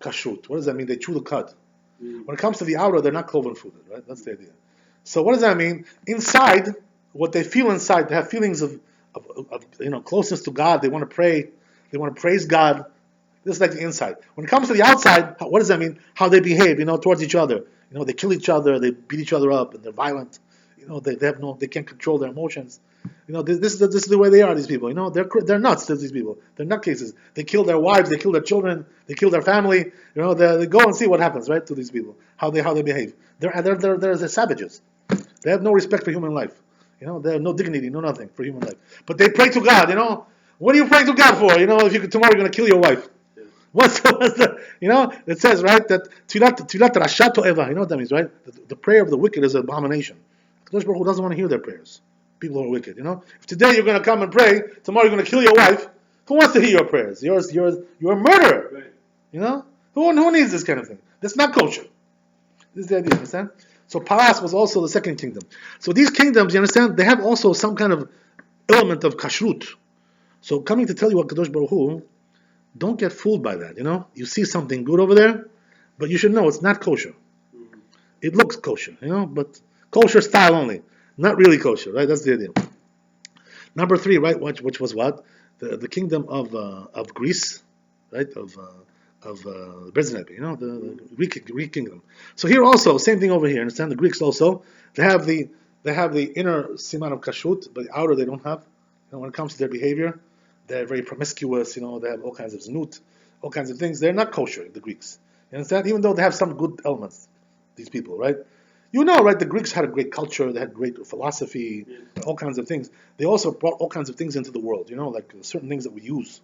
kashrut. What does that mean? They chew the cud. When it comes to the outer, they're not cloven footed, right? That's the idea. So what does that mean? Inside, what they feel inside, they have feelings of closeness to God. They want to pray. They want to praise God. This is like the inside. When it comes to the outside, what does that mean? How they behave, towards each other. They kill each other. They beat each other up, and they're violent. They can't control their emotions. This is the way they are. These people, they're nuts. These people, they're nutcases. They kill their wives. They kill their children. They kill their family. They go and see what happens, right, to these people. How they behave. They're savages. They have no respect for human life. They have no dignity, no nothing for human life. But they pray to God. What are you praying to God for? If tomorrow you're going to kill your wife. What's the it says, right, that tfilat rasha to'eva. You know what that means, right? The prayer of the wicked is an abomination. Kadosh Baruch Hu doesn't want to hear their prayers. People who are wicked, If today you're going to come and pray, tomorrow you're going to kill your wife, who wants to hear your prayers? You're a murderer. Right. Who needs this kind of thing? That's not kosher. This is the idea, understand? So Paras was also the second kingdom. So these kingdoms, you understand, they have also some kind of element of kashrut. So coming to tell you what Kadosh Baruch Hu, don't get fooled by that, You see something good over there, but you should know it's not kosher. It looks kosher, but kosher style only. Not really kosher, right? That's the idea. Number 3, right, which was what? The kingdom of Greece, right? Of Brezhnev, the Greek kingdom. So here also, same thing over here. Understand? The Greeks also, they have the inner siman of kashrut, but the outer they don't have. When it comes to their behavior, they're very promiscuous. They have all kinds of znut, all kinds of things. They're not kosher, the Greeks. You understand? Even though they have some good elements, these people, right? Right? The Greeks had a great culture. They had great philosophy, all kinds of things. They also brought all kinds of things into the world. Like certain things that we use,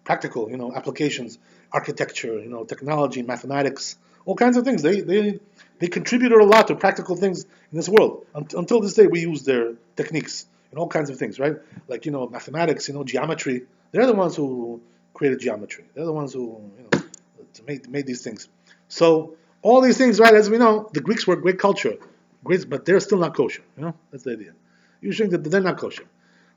practical, applications, architecture, technology, mathematics, all kinds of things. They contributed a lot to practical things in this world. Until this day, we use their techniques and all kinds of things, right? Like mathematics, geometry. They're the ones who created geometry. They're the ones who made these things. So all these things, right? As we know, the Greeks were a great culture, but they're still not kosher. That's the idea. You think that they're not kosher.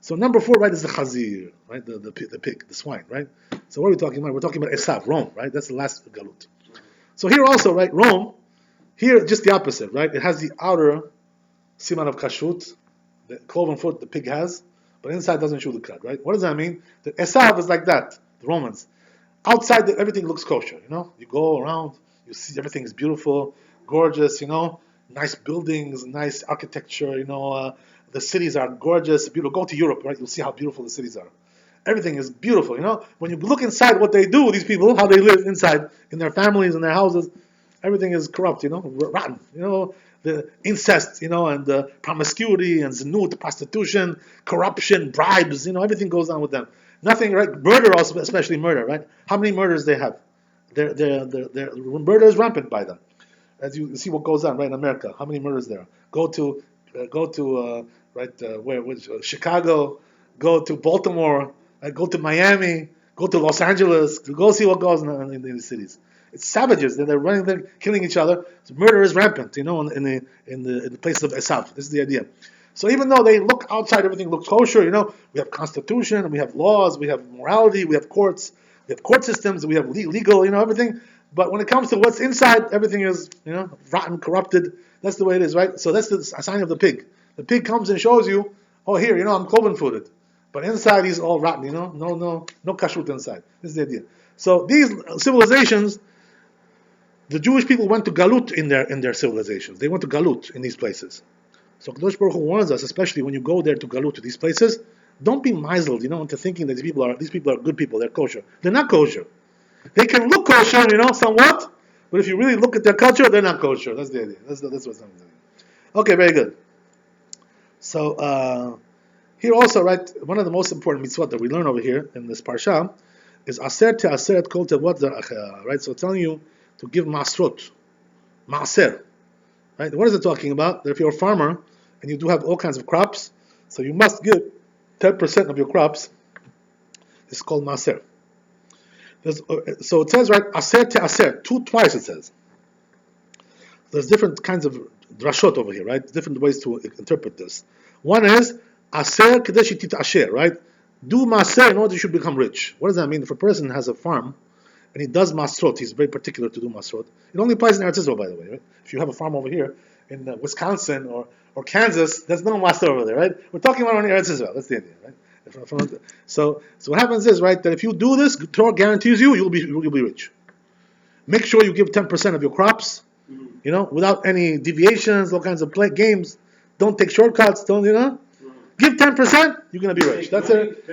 So number 4, right, is the chazir, right? The pig, the swine, right? So what are we talking about? We're talking about Esav, Rome, right? That's the last galut. So here also, right, Rome, here just the opposite, right? It has the outer siman of kashrut, the cloven foot the pig has, but inside doesn't chew the cud, right? What does that mean? That Esav is like that, the Romans. Outside, everything looks kosher, You go around, you see everything is beautiful, gorgeous, nice buildings, nice architecture, the cities are gorgeous, beautiful. Go to Europe, right? You'll see how beautiful the cities are. Everything is beautiful, When you look inside what they do, these people, how they live inside, in their families, in their houses, everything is corrupt, rotten, the incest, and the promiscuity and znut, prostitution, corruption, bribes, everything goes on with them. Nothing, right? Murder also, especially murder, right? How many murders they have? Murder is rampant by them. As you see what goes on, right, in America, how many murders there are? Go to Chicago, go to Baltimore, go to Miami, go to Los Angeles, go see what goes on in the cities. It's savages. They're running there, killing each other. So murder is rampant, in the places of Esav. This is the idea. So even though they look outside, everything looks kosher. We have constitution, we have laws, we have morality, we have courts, we have court systems, we have legal, everything. But when it comes to what's inside, everything is, rotten, corrupted. That's the way it is, right? So that's the sign of the pig. The pig comes and shows you, oh, here, I'm cloven-footed. But inside he's all rotten, no kashrut inside. This is the idea. So these civilizations, the Jewish people went to galut in their civilizations. They went to galut in these places. So Kadosh Baruch Hu warns us, especially when you go there to galut, to these places, don't be misled, into thinking that these people are good people, they're kosher. They're not kosher. They can look kosher, somewhat, but if you really look at their culture, they're not kosher. That's the idea. That's what's happening. Okay, very good. So here also, right, one of the most important mitzvot that we learn over here in this parsha is aser te'aseret kol tevot zarachea, right? So telling you to give masrot, maaser, right? What is it talking about? That if you're a farmer and you do have all kinds of crops, so you must give 10% of your crops. This is called maaser. So it says, right, aser te aser, twice it says. There's different kinds of drashot over here, right? Different ways to interpret this. One is aser kadesh tit asher, right? Do maser in order you should become rich. What does that mean? If a person has a farm and he does masrot, he's very particular to do masrot. It only applies in Eretz Israel, by the way. Right? If you have a farm over here in Wisconsin or Kansas, there's no maser over there, right? We're talking about only Eretz Israel. That's the idea, right? So what happens is, right, that if you do this, Torah guarantees you'll be rich. Make sure you give 10% of your crops, without any deviations, all kinds of games. Don't take shortcuts. Don't give 10%. You're gonna be rich. That's it.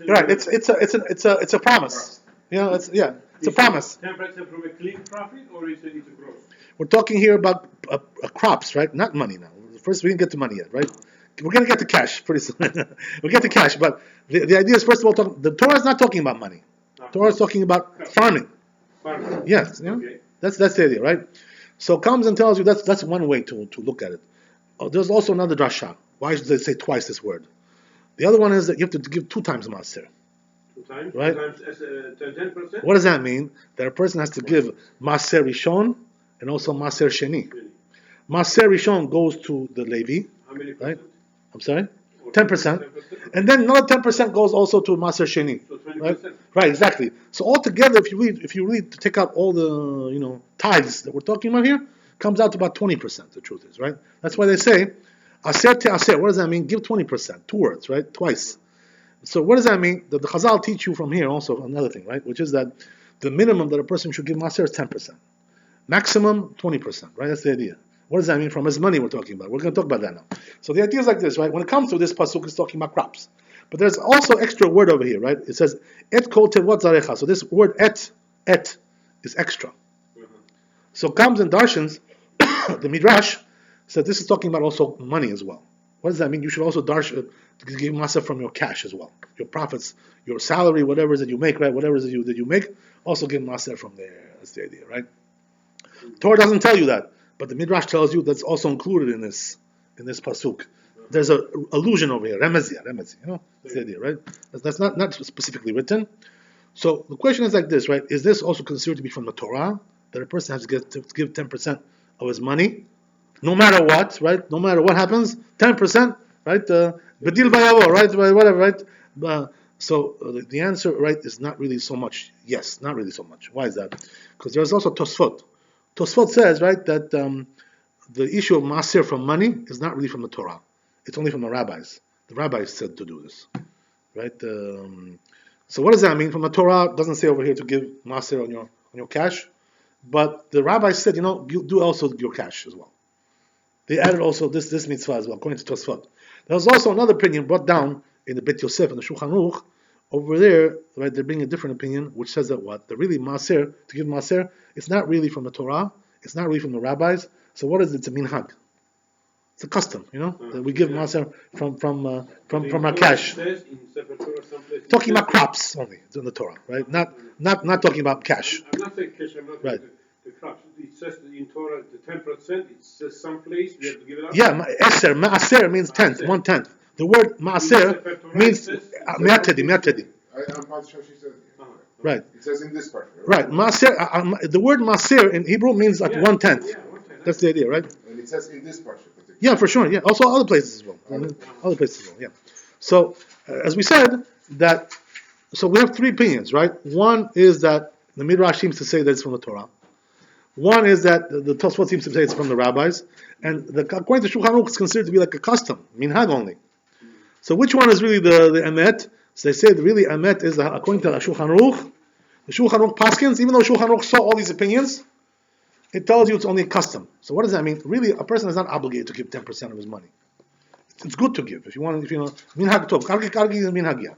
Right. It's a promise. It's a promise. 10% from a clean profit, or it's a gross? We're talking here about crops, right? Not money now. First, we didn't get to money yet, right? We're going to get to cash pretty soon. We'll get to cash, but the idea is, first of all, the Torah is not talking about money. The Torah is talking about farming. Yes, okay. That's the idea, right? So it comes and tells you that's one way to look at it. There's also another drasha. Why should they say twice this word? The other one is that you have to give 2 times maser. 2 times? Right? 2 times 10%? What does that mean? That a person has to give maser rishon and also maser sheni. Maser rishon goes to the Levi. How many right? percent? I'm sorry? 10%. And then another 10% goes also to Maser Sheni. So 20%. Right, exactly. So altogether, if you really take out all the tithes that we're talking about here, comes out to about 20%, the truth is, right? That's why they say, aser te aser. What does that mean? Give 20%. 2 words, right? Twice. So what does that mean? The Chazal teach you from here also another thing, right? Which is that the minimum that a person should give Maser is 10%. Maximum, 20%, right? That's the idea. What does that mean? From his money we're talking about. We're going to talk about that now. So the idea is like this, right? When it comes to this pasuk, it's talking about crops. But there's also extra word over here, right? It says, et kol tevot zarecha. So this word et is extra. So comes in Darshans, the Midrash said this is talking about also money as well. What does that mean? You should also give masa from your cash as well. Your profits, your salary, whatever it is that you make, right? Whatever it is that you make, also give masa from there. That's the idea, right? Torah doesn't tell you that. But the Midrash tells you that's also included in this pasuk. There's an allusion over here, remezi, that's the idea, right? That's not specifically written. So the question is like this, right? Is this also considered to be from the Torah, that a person has to give 10% of his money, no matter what, right? No matter what happens, 10%, right? Bedil vayavo, right? Whatever, right? So the answer, right, is not really so much. Yes, not really so much. Why is that? Because there's also Tosfot. Tosfot says, right, that the issue of maser from money is not really from the Torah. It's only from the rabbis. The rabbis said to do this, right? So what does that mean? From the Torah, it doesn't say over here to give maser on your cash, but the rabbis said, you do also your cash as well. They added also this mitzvah as well, according to Tosfot. There was also another opinion brought down in the Bet Yosef and the Shulchan Aruch. Over there, right, they're bringing a different opinion, which says that what? The really maser, to give maser, it's not really from the Torah, it's not really from the rabbis. So what is it? It's a minhag. It's a custom, that we give maser from our cash. Talking about crops only, it's in the Torah, right? Not talking about cash. I'm not saying cash, I'm not right. The crops. It says in Torah the 10%, it says someplace we have to give it up. Yeah, ma'aser means 10th, 1/10. The word ma'aser means me'atedi. I'm not sure she said. Right. It says in this part. Right. Maser. The word maser in Hebrew means like 1/10. That's the idea, right? And it says in this part. Yeah, for sure. Yeah. Also other places as well. Other places as well. Yeah. So as we said so we have 3 opinions, right? One is that the Midrash seems to say that it's from the Torah. One is that the Tosfot seems to say it's from the rabbis, and according to Shulchan Aruch, it's considered to be like a custom, minhag only. So which one is really the emet? So they say that really emet is according to Shulchan Aruch. The Shulchan Aruch paskins, even though Shulchan Aruch saw all these opinions, it tells you it's only a custom. So what does that mean? Really, a person is not obligated to give 10% of his money. It's good to give if you want. Minhag tov, kargi is minhag ya.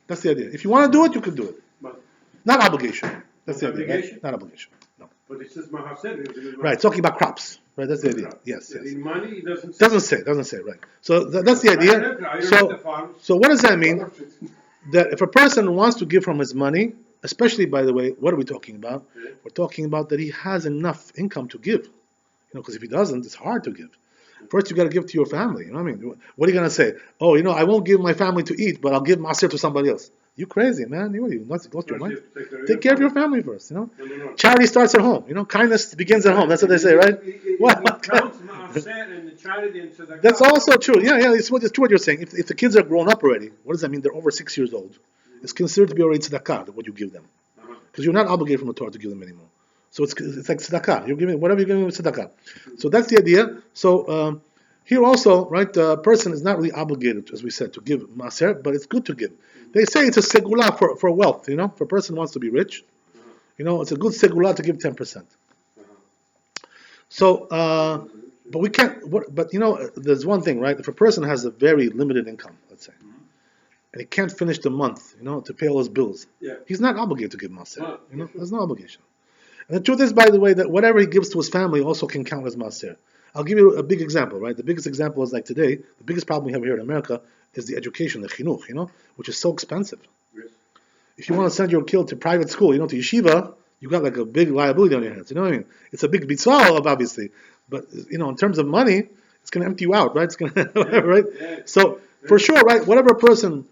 That's the idea. If you want to do it, you can do it. But not obligation. That's the idea. Obligation? Right? Not obligation. No. But it says mahaser. Right. It's talking about crops. Right. That's the idea. Yes. In money, it doesn't say. Doesn't say. Right. So that's the idea. So what does that mean? That if a person wants to give from his money, especially, by the way, what are we talking about? Yeah. We're talking about that he has enough income to give. Because if he doesn't, it's hard to give. First, you got to give to your family. You know what I mean? What are you going to say? Oh, I won't give my family to eat, but I'll give maser to somebody else. You crazy, man. You lost your First money. you have to Take care of your family first, No. Charity starts at home, Kindness begins at home. That's what they say, right? It What? counts Maaser and the charity and tzedakah. That's also true. Yeah, it's true what you're saying. If the kids are grown up already, what does that mean? They're over 6 years old. It's considered to be already tzedakah, what you give them. Because you're not obligated from the Torah to give them anymore. So it's like tzedakah. You're giving whatever you're giving with tzedakah. So that's the idea. So here also, right, the person is not really obligated, as we said, to give maaser, but it's good to give. They say it's a segula for wealth. If a person wants to be rich, it's a good segula to give 10%. So, but we can't. But there's one thing, right? If a person has a very limited income, let's say, and he can't finish the month, to pay all his bills, he's not obligated to give maaser. There's no obligation. And the truth is, by the way, that whatever he gives to his family also can count as maaser. I'll give you a big example, right? The biggest example is like today, the biggest problem we have here in America is the education, the chinuch, which is so expensive. Yes. If you want to send your kid to private school, to yeshiva, you got like a big liability on your hands. You know what I mean? It's a big mitzvah, obviously, but in terms of money, it's going to empty you out, right? It's going to, right? Yeah. So for sure, right? Whatever a person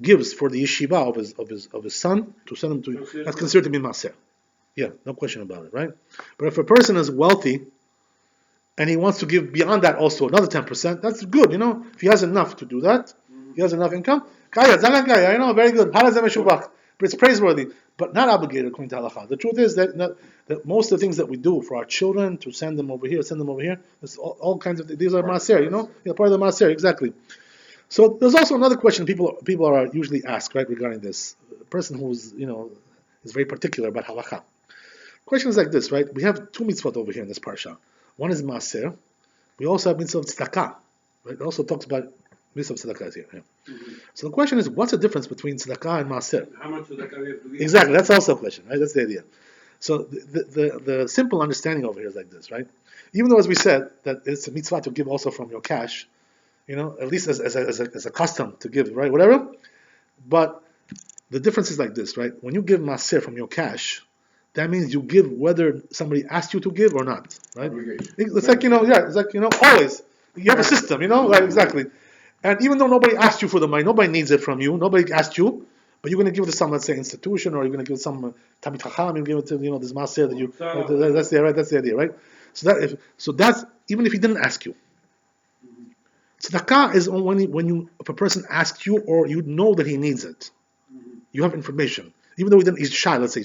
gives for the yeshiva of his son to send him to, that's considered to be maaser. Yeah, no question about it, right? But if a person is wealthy and he wants to give beyond that also another 10%, that's good, If he has enough to do that, he has enough income. Kaya, very good. But it's praiseworthy, but not obligated according to halakha. The truth is that most of the things that we do for our children, to send them over here, there's all kinds of these are maaser, part of the maaser, exactly. So there's also another question people are usually asked, right, regarding this. A person who's is very particular about halakha. Question is like this, right? We have two mitzvot over here in this parsha. One is maaser. We also have mitzvah of tzedakah. Right? It also talks about mitzvah of tzedakah here. Yeah. Mm-hmm. So the question is, what's the difference between tzedakah and maaser? How much tzedakah we have to give? Exactly, that's also a question, right? That's the idea. So the simple understanding over here is like this, right? Even though, as we said, that it's a mitzvah to give also from your cash, at least as a custom to give, right? Whatever. But the difference is like this, right? When you give maaser from your cash, that means you give whether somebody asked you to give or not, right? It's like, it's like, always. You have a system, right? Exactly. And even though nobody asked you for the money, nobody needs it from you, nobody asked you, but you're going to give it to some, let's say, institution, or you're going to give it to some Tamid Chacham, you give it to, this maaser that you, that's the idea, right? So that's, even if he didn't ask you. Tzedakah is when if a person asks you, or you know that he needs it. You have information. Even though he's shy, let's say,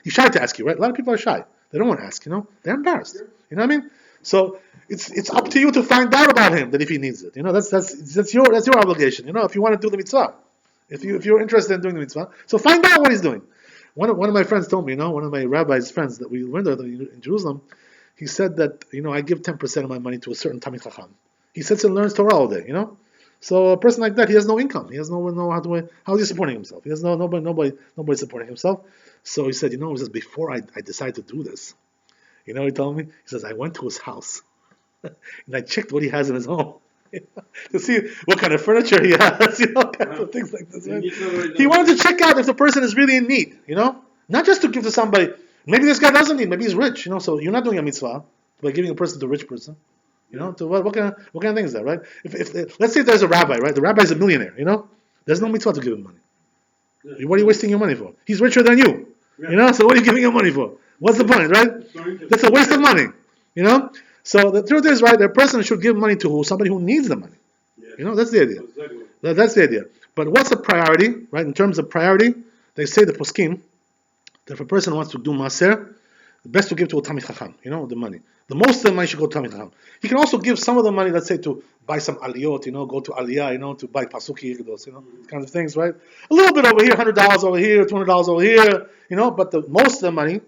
he's shy to ask you, right? A lot of people are shy. They don't want to ask, They're embarrassed. You know what I mean? So it's up to you to find out about him, that if he needs it. That's your obligation. If you want to do the mitzvah. If you're interested in doing the mitzvah. So find out what he's doing. One of my friends told me, one of my rabbi's friends that we went there in Jerusalem, he said that, I give 10% of my money to a certain Tamid Chacham. He sits and learns Torah all day, So a person like that, he has no income. He has no how is he supporting himself? He has nobody supporting himself. So he said, he says, before I decided to do this, he told me, he says, I went to his house and I checked what he has in his home to see what kind of furniture he has, kinds of things like this. Right? He wanted to check out if the person is really in need, not just to give to somebody. Maybe this guy doesn't need. Maybe he's rich, So you're not doing a mitzvah by giving a person to a rich person. To what kind of thing is that, right? If let's say there's a rabbi, right? The rabbi is a millionaire, There's no mitzvah to give him money. Yeah. What are you wasting your money for? He's richer than you, So what are you giving him money for? What's the point, right? That's a waste of money, So the truth is, right? The person should give money to somebody who needs the money. Yeah. That's the idea. Exactly. That's the idea. But what's the priority, right? In terms of priority, they say the poskim that if a person wants to do maaser, the best to give to a Tamid Chacham, the money. The most of the money should go to Tamid Chacham. He can also give some of the money, let's say, to buy some aliyot, go to aliyah, to buy pasuki, those, kinds of things, right? A little bit over here, $100 over here, $200 over here, but the most of the money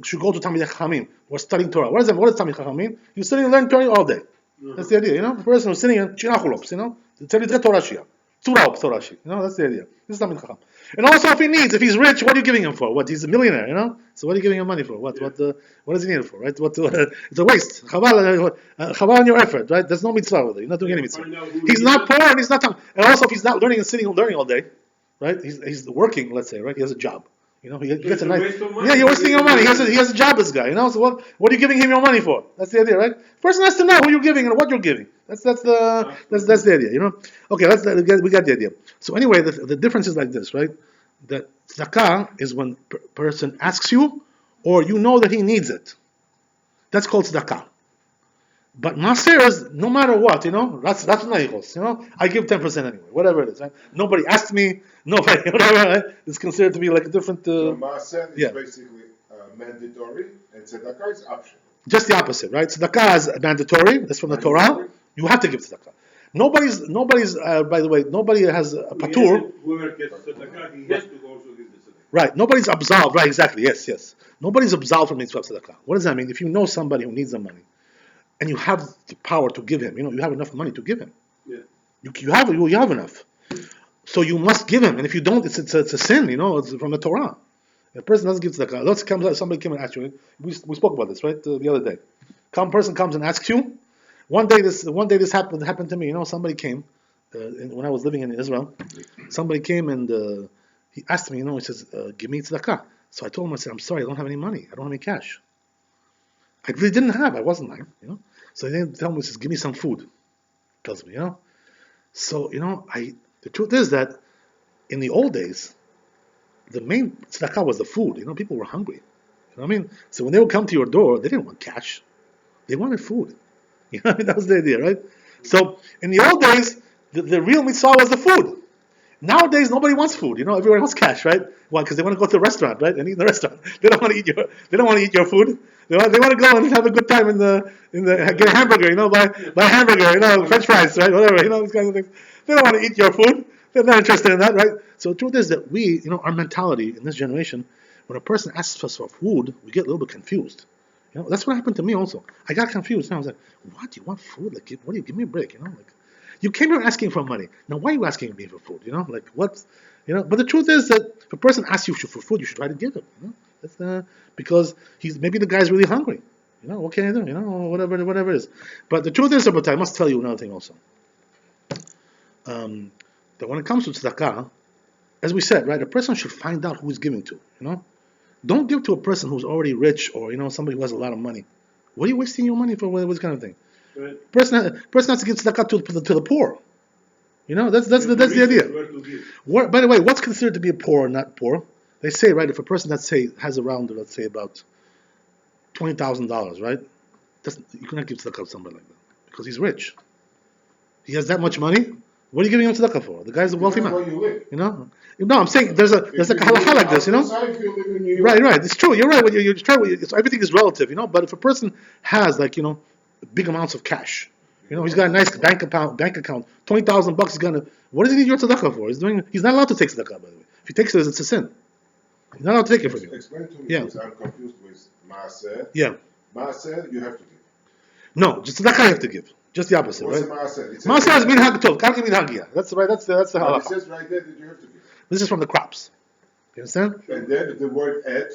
should go to Tamid Chachamim. We're studying Torah. What does Tamid Chacham mean? You're sitting and learning Torah all day. That's the idea, The person who's sitting in Chinachulops, they tell you Torah Shia. Torah Shia. That's the idea. This is Tamid Chacham. And also, if he's rich, what are you giving him for? What? He's a millionaire, So what are you giving him money for? What does he need it for? Right? It's a waste. Chaval on your effort, right? There's no mitzvah with it. You're not doing any mitzvah. He's not poor and he's not. And also, if he's not learning and sitting and learning all day, right? He's working. Let's say, right? He has a job. You know, he gets a It's a nice. waste of money. Yeah, you're wasting your money. He has a job, this guy. You know, so what are you giving him your money for? That's the idea, right? Person has to know who you're giving and what you're giving. That's the idea. You know. Okay, we got the idea. So anyway, the difference is like this, right? That tzedakah is when person asks you, or you know that he needs it. That's called tzedakah. But maser is no matter what, you know. That's neichos, you know. I give 10% anyway, whatever it is. Right? Nobody asked me. Nobody, whatever. Right? It's considered to be like a different. So Maaser is yeah. basically mandatory, and tzedakah is optional. Just the opposite, right? Tzedakah is mandatory. That's from the Torah. You have to give tzedakah. Nobody's. By the way, nobody has a patur. Whoever gets tzedakah, he has to also give the tzedakah. Right. Nobody's absolved. Right. Exactly. Yes. Nobody's absolved from mitzvah tzedakah. What does that mean? If you know somebody who needs the money, and you have the power to give him, you know, you have enough money to give him. Yeah. You have enough. So you must give him, and if you don't, it's a sin. You know, it's from the Torah. If a person doesn't give tzedakah, somebody came and asked you. We spoke about this right the other day. Person comes and asks you. One day this happened to me. You know, somebody came when I was living in Israel. Somebody came and he asked me. You know, he says, "Give me tzedakah." So I told him, I said, "I'm sorry, I don't have any money. I don't have any cash. I really didn't have. I wasn't lying. You know." So he didn't tell me. He says, "Give me some food." Tells me, you know. So you know, the truth is that in the old days, the main tzedakah was the food. You know, people were hungry. You know what I mean? So when they would come to your door, they didn't want cash. They wanted food. You know, that was the idea, right? So in the old days, the real mitzvah was the food. Nowadays, nobody wants food. You know, everyone wants cash, right? Why? Because they want to go to the restaurant, right, and eat in the restaurant. They don't want to eat your food. They want to go and have a good time in the get a hamburger. You know, buy a hamburger. You know, French fries, right? Whatever. You know, these kinds of things. They don't want to eat your food. They're not interested in that, right? So the truth is that we, you know, our mentality in this generation, when a person asks us for food, we get a little bit confused. You know, that's what happened to me also. I got confused. I was like, "What? You want food? Like, what do you give me a break?" You know, like, you came here asking for money. Now, why are you asking me for food? You know, like what? You know, but the truth is that if a person asks you for food, you should try to give him. You know, that's because maybe the guy's really hungry. You know, what can I do? You know, whatever it is. But the truth is, but I must tell you another thing also. That when it comes to tzedakah, as we said, right, a person should find out who he's giving to. You know, don't give to a person who's already rich or, you know, somebody who has a lot of money. What are you wasting your money for? What kind of thing? Right. Person has to give tzedakah to the poor. You know, that's the idea. By the way, what's considered to be a poor or not poor? They say, right, if a person, let's say, has around, let's say, about $20,000, right, you cannot give tzedakah to somebody like that because he's rich. He has that much money. What are you giving him tzedakah for? The guy's a wealthy man. You know? No, I'm saying there's a halakha like this, you know? Right. It's true. You're right. Everything is relative, you know? But if a person has, like, you know, big amounts of cash, you know, he's got a nice bank account, $20,000, he's gonna, what does he need your tzedakah for? He's not allowed to take tzedakah, by the way. If he takes it, it's a sin. He's not allowed to take it from you. Explain to me, because I'm confused with maaser. Yeah. Maaser, you have to give. No, just tzedakah you have to give. Just the opposite, What's right? maaser? Maaser is minhag tov. Karka minhag yeah. That's right. That's the halakha. It says right there that you have to give. This is from the crops. You understand? And then the word et.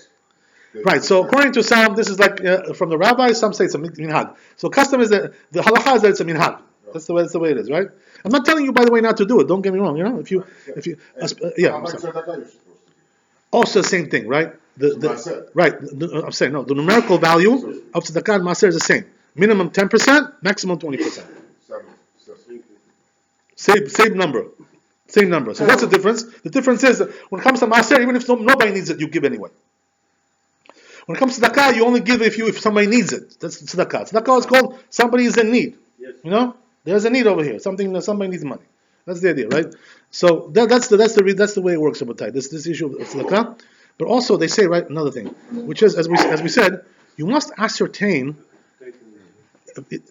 Right. So according to some, this is like from the rabbis. Some say it's a minhag. So custom is that the halakha is that it's a minhag. That's the way it is, right? I'm not telling you, by the way, not to do it. Don't get me wrong. You know, if you yeah. How much tzedakah you're supposed to give? Also the same thing, right? Right. I'm saying no. The numerical value of tzedakah and maaser is the same. Minimum 10%, maximum 20%. Same number. So what's the difference? The difference is that when it comes to maaser, even if nobody needs it, you give anyway. When it comes to tzedakah, you only give if somebody needs it. That's tzedakah. Tzedakah is called somebody is in need. Yes. You know, there's a need over here. Somebody needs money. That's the idea, right? So that's the way it works about this issue of tzedakah. But also they say, right, another thing, which is as we said, you must ascertain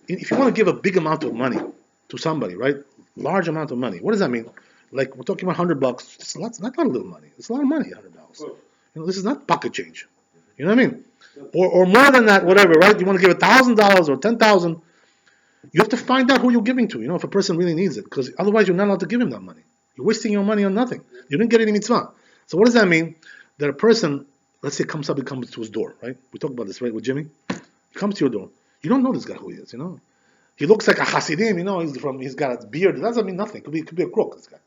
if you want to give a big amount of money to somebody, right? Large amount of money. What does that mean? Like we're talking about $100. It's not a little money. It's a lot of money. $100. You know, this is not pocket change. You know what I mean? Or more than that, whatever, right? You want to give $1,000 or $10,000. You have to find out who you're giving to. You know, if a person really needs it, because otherwise you're not allowed to give him that money. You're wasting your money on nothing. You didn't get any mitzvah. So what does that mean? That a person, let's say, comes to his door, right? We talked about this, right, with Jimmy. He comes to your door. You don't know this guy who he is, you know. He looks like a Hasidim, you know. He's got a beard. It doesn't mean nothing. Could be a crook. This guy.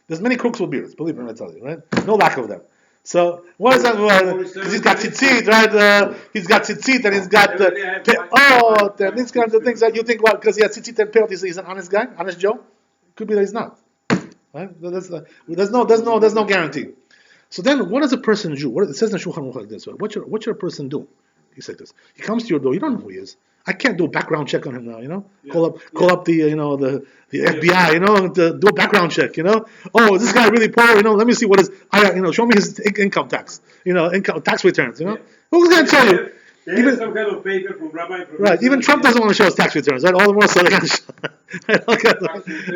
There's many crooks with beards. Believe me when I tell you, right? No lack of them. So what is that? Because he's got tzitzit, right? He's got tzitzit and he's got these kinds of things that you think, well, because he has tzitzit and peot, he's an honest guy, honest Joe. Could be that he's not. Right? There's no guarantee. So then, what does a person do? It says in Shulchan Aruch like this. Right? What should a person do? He said this. He comes to your door. You don't know who he is. I can't do a background check on him now. Call up the the FBI. To do a background check. Oh, is this guy really poor? Let me see what his. Show me his income tax. Income tax returns. Who's going to tell you? Even some kind of paper from Rabbi. Right. Even Trump doesn't want to show his tax returns. Right. All the more so they're going to show.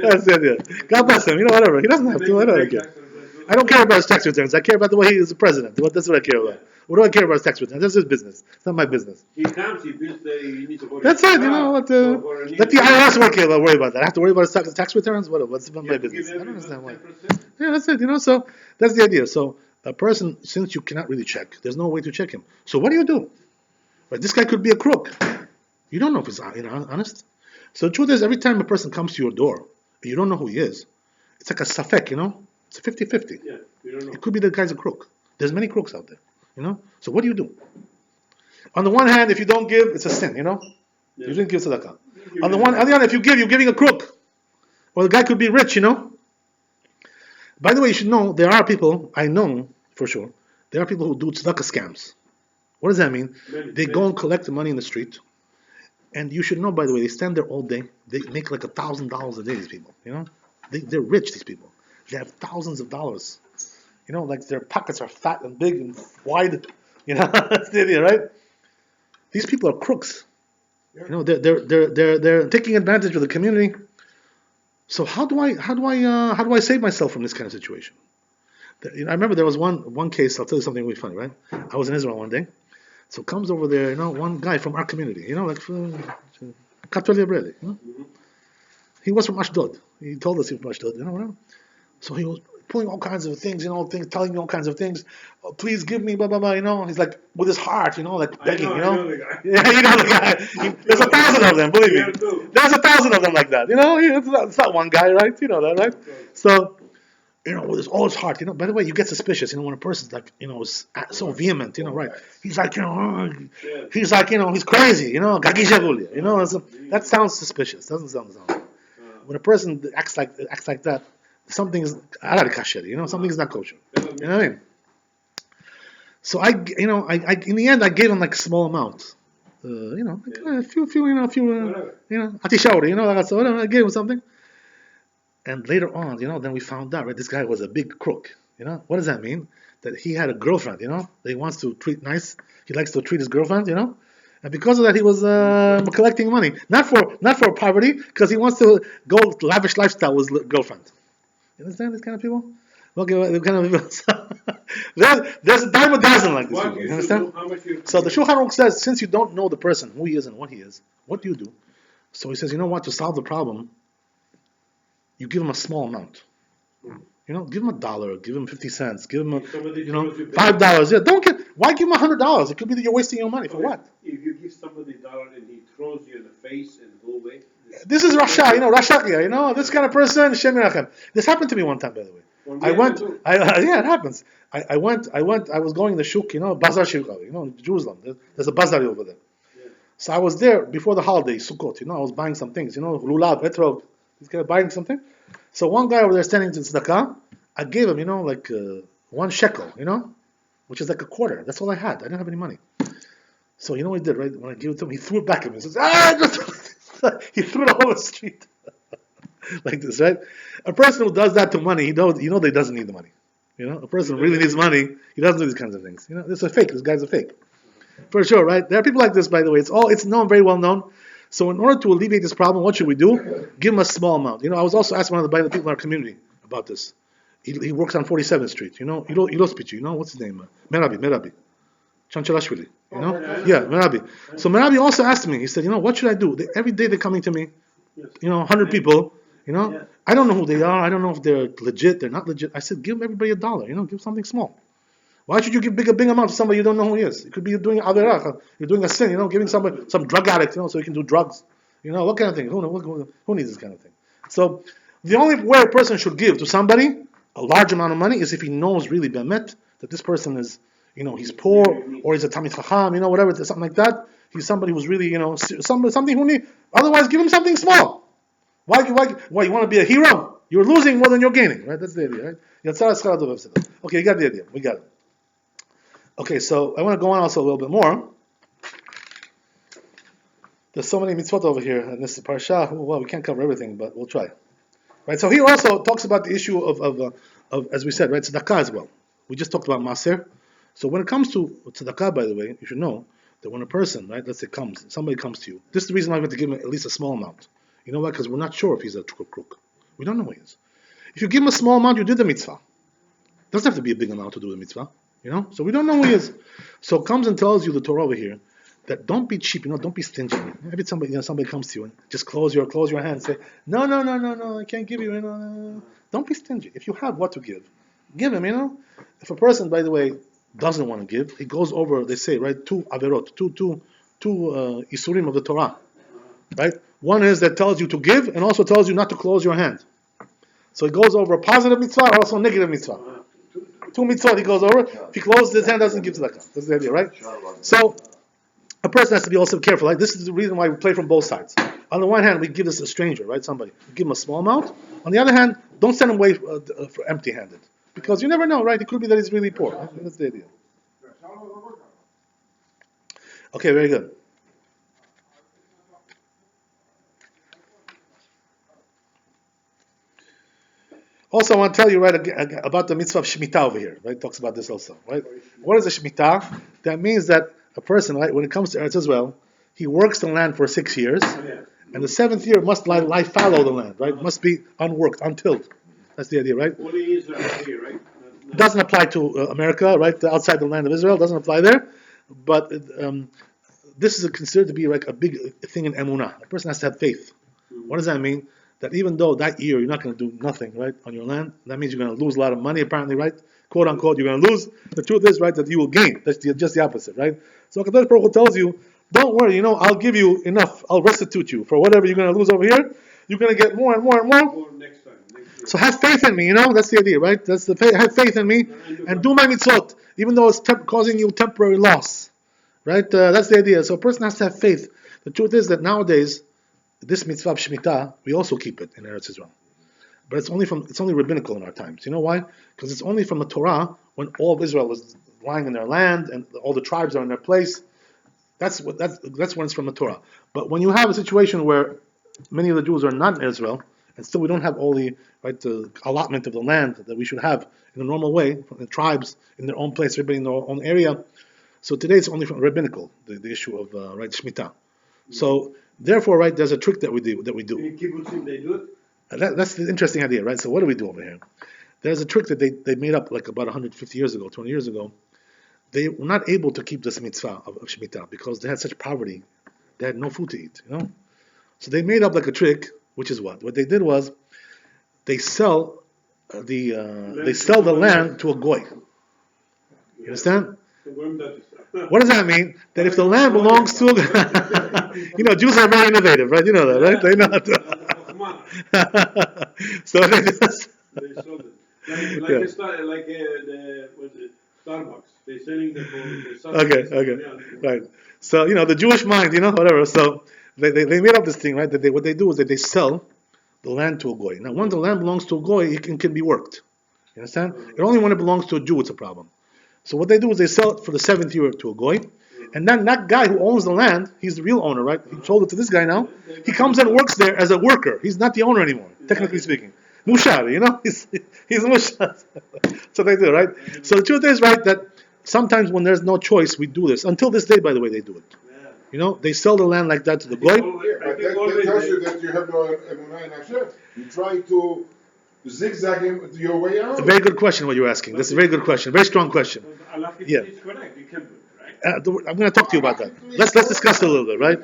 That's it. Yeah. God bless him. Whatever. He doesn't have to. I don't care. I don't care about his tax returns. I care about the way he is the president. That's what I care about. What do I care about his tax returns? That's his business. It's not my business. He comes, he builds he needs to That's it. Let the IRS worry about that. I have to worry about his tax returns? What's my business? I don't understand why. Yeah, that's it. So that's the idea. So a person, since you cannot really check, there's no way to check him. So what do? Right, this guy could be a crook. You don't know if he's honest. So the truth is, every time a person comes to your door, and you don't know who he is, it's like a safek, It's a 50-50. Yeah, you don't know. It could be the guy's a crook. There's many crooks out there, So what do? On the one hand, if you don't give, it's a sin, Yeah. You didn't give tzedakah. On the other hand, if you give, you're giving a crook. Or the guy could be rich, By the way, you should know, there are people, I know for sure, there are people who do tzedakah scams. What does that mean? They go and collect the money in the street. And you should know, by the way, they stand there all day. They make like $1,000 a day, these people, They're rich, these people. They have thousands of dollars. Like their pockets are fat and big and wide. That's the idea, right? These people are crooks. They're taking advantage of the community. So how do I save myself from this kind of situation? I remember there was one case. I'll tell you something really funny, right? I was in Israel one day. So comes over there, one guy from our community, like Catholic. He was from Ashdod. He told us he was from Ashdod, So he was pulling all kinds of things, telling me all kinds of things. Oh, please give me, blah, blah, blah, He's like, with his heart, like begging, I know the guy. Yeah, you know the guy. There's 1,000 of them, believe me. There's 1,000 of them like that, It's not one guy, right? You know that, right? So, with all his heart, By the way, you get suspicious, when a person's like, is so vehement, right? He's like, he's like, he's crazy, Gagi Javuli, so that sounds suspicious. Doesn't sound. When a person acts like that, something's something's not kosher. You know what I mean? So I in the end I gave him like a small amount, a few, atishauri, so I gave him something. And later on, then we found out, right, this guy was a big crook. What does that mean? That he had a girlfriend, that he wants to treat nice. He likes to treat his girlfriend, And because of that, he was collecting money, not for poverty, because he wants to go lavish lifestyle with his girlfriend. You understand these kind of people? Okay, the kind of people. There's a dime a dozen like this. You understand? So the Shulchan Aruch says, since you don't know the person, who he is and what he is, what do you do? So he says, to solve the problem, you give him a small amount. Give him $1, give him 50 cents, give him $5. Yeah, don't get. Why give him $100? It could be that you're wasting your money for what? If you give somebody $1 and he throws you in the face and go away. This is Rasha, Rashakia, this kind of person, Shem Yerachem. This happened to me one time, by the way. Yeah, it happens. I was going in the shuk, Bazar Shivka, Jerusalem. There's a bazar over there. Yeah. So I was there before the holiday, Sukkot, I was buying some things, Lulav, Etrog, he's buying something. So one guy over there standing to tzedakah, I gave him, 1 shekel, which is like a quarter. That's all I had. I didn't have any money. So what he did, right? When I gave it to him, he threw it back at me. He says, he threw it all over the street. Like this, right? A person who does that to money, he knows that he doesn't need the money. A person who really needs money, he doesn't do these kinds of things. This is a fake. This guy's a fake. For sure, right? There are people like this, by the way. It's known, very well known. So in order to alleviate this problem, what should we do? Give him a small amount. I was also asked one of the people in our community about this. He works on 47th Street. Ilospichi, what's his name? Merabi. Chanchalashvili. Yeah, Merabi. So Merabi also asked me, he said, what should I do? Every day they're coming to me, 100 people, I don't know who they are. I don't know if they're legit, they're not legit. I said, give everybody $1, give something small. Why should you give a big amount to somebody you don't know who he is? It could be you're doing averah, you're doing a sin, giving somebody, some drug addict, so he can do drugs. What kind of thing? Who needs this kind of thing? So the only way a person should give to somebody a large amount of money is if he knows really bemet that this person is, he's poor, or he's a Talmid Chacham, whatever, something like that. He's somebody who's really, something who need. Otherwise, give him something small. Why you want to be a hero? You're losing more than you're gaining, right? That's the idea, right? Okay, you got the idea. We got it. Okay, so I want to go on also a little bit more. There's so many mitzvot over here, and this is Parashat. Well, we can't cover everything, but we'll try. Right. So here also talks about the issue of as we said, right, tzedakah as well. We just talked about maser. So when it comes to tzedakah, by the way, you should know that when a person, right, let's say somebody comes to you, this is the reason why we have to give him at least a small amount. You know why? Because we're not sure if he's a crook. We don't know who he is. If you give him a small amount, you did the mitzvah. It doesn't have to be a big amount to do the mitzvah. So we don't know who he is. So it comes and tells you the Torah over here that don't be cheap, don't be stingy. Maybe somebody comes to you and just close your hand and say, no, I can't give you, Don't be stingy. If you have what to give him, If a person, by the way, doesn't want to give, he goes over, they say, right, two averot, two isurim of the Torah, right? One is that tells you to give and also tells you not to close your hand. So he goes over a positive mitzvah or also a negative mitzvah. Two mitzvot he goes over. If he closes his hand, doesn't give tzedakah. That's the idea, right? So a person has to be also careful. Like this is the reason why we play from both sides. On the one hand, we give this a stranger, right? Somebody, we give him a small amount. On the other hand, don't send him away for empty-handed, because you never know, right? It could be that he's really poor. Right? That's the idea. Okay, very good. Also, I want to tell you, right, about the mitzvah of Shemitah over here, right? It talks about this also, right? What is a Shemitah? That means that a person, right, when it comes to Eretz Israel, he works the land for 6 years, and the 7th year must lie fallow the land, right? Must be unworked, untilled. That's the idea, right? Only Israel here, right? Doesn't apply to America, right? Outside the land of Israel, doesn't apply there. But this is considered to be like a big thing in emunah. A person has to have faith. What does that mean? That even though that year you're not going to do nothing, right, on your land, that means you're going to lose a lot of money, apparently, right? Quote unquote, you're going to lose. The truth is, right, that you will gain. That's just the opposite, right? So Kadosh Baruch Hu tells you, don't worry, I'll give you enough. I'll restitute you for whatever you're going to lose over here. You're going to get more and more and more. Next time. So have faith in me, That's the idea, right? That's the faith. Have faith in me and do my mitzvot, even though it's causing you temporary loss, right? That's the idea. So a person has to have faith. The truth is that nowadays, this mitzvah of Shemitah, we also keep it in Eretz Israel. But it's only rabbinical in our times. You know why? Because it's only from the Torah when all of Israel is lying in their land and all the tribes are in their place. That's when it's from the Torah. But when you have a situation where many of the Jews are not in Israel, and still we don't have all the allotment of the land that we should have in a normal way, from the tribes in their own place, everybody in their own area. So today it's only from rabbinical, the issue of Shemitah. So therefore, right, there's a trick that we do. In kibbutzim they do it? That's the interesting idea, right? So what do we do over here? There's a trick that they made up like about 150 years ago, 20 years ago. They were not able to keep this mitzvah of Shemitah because they had such poverty. They had no food to eat, So they made up like a trick, which is what? What they did was they sell the land to a goy. You understand? What does that mean? That if the land belongs to Jews are very innovative, right? You know that, right? They know how to. So they just. They sold it. Like Starbucks. They're selling the Okay, right. So the Jewish mind, whatever. So they made up this thing, right? That what they do is that they sell the land to a goy. Now, when the land belongs to a goy, it can be worked. You understand? It only when it belongs to a Jew, it's a problem. So what they do is they sell it for the 7th year to a goy, and then that guy who owns the land, he's the real owner, right? He sold it to this guy now. He comes and works there as a worker. He's not the owner anymore, technically speaking. Mushar, he's mushar. So they do, right? So the truth is, right, that sometimes when there's no choice, we do this. Until this day, by the way, they do it. They sell the land like that to the goy. Yeah, but that tells you that you have no emunah in Hashem. You try to zigzag your way out. A very good question what you're asking. That's a very good question. Very strong question. Yeah. It's correct. You can do it, right? I'm going to talk to you about that. Let's discuss it a little bit, right?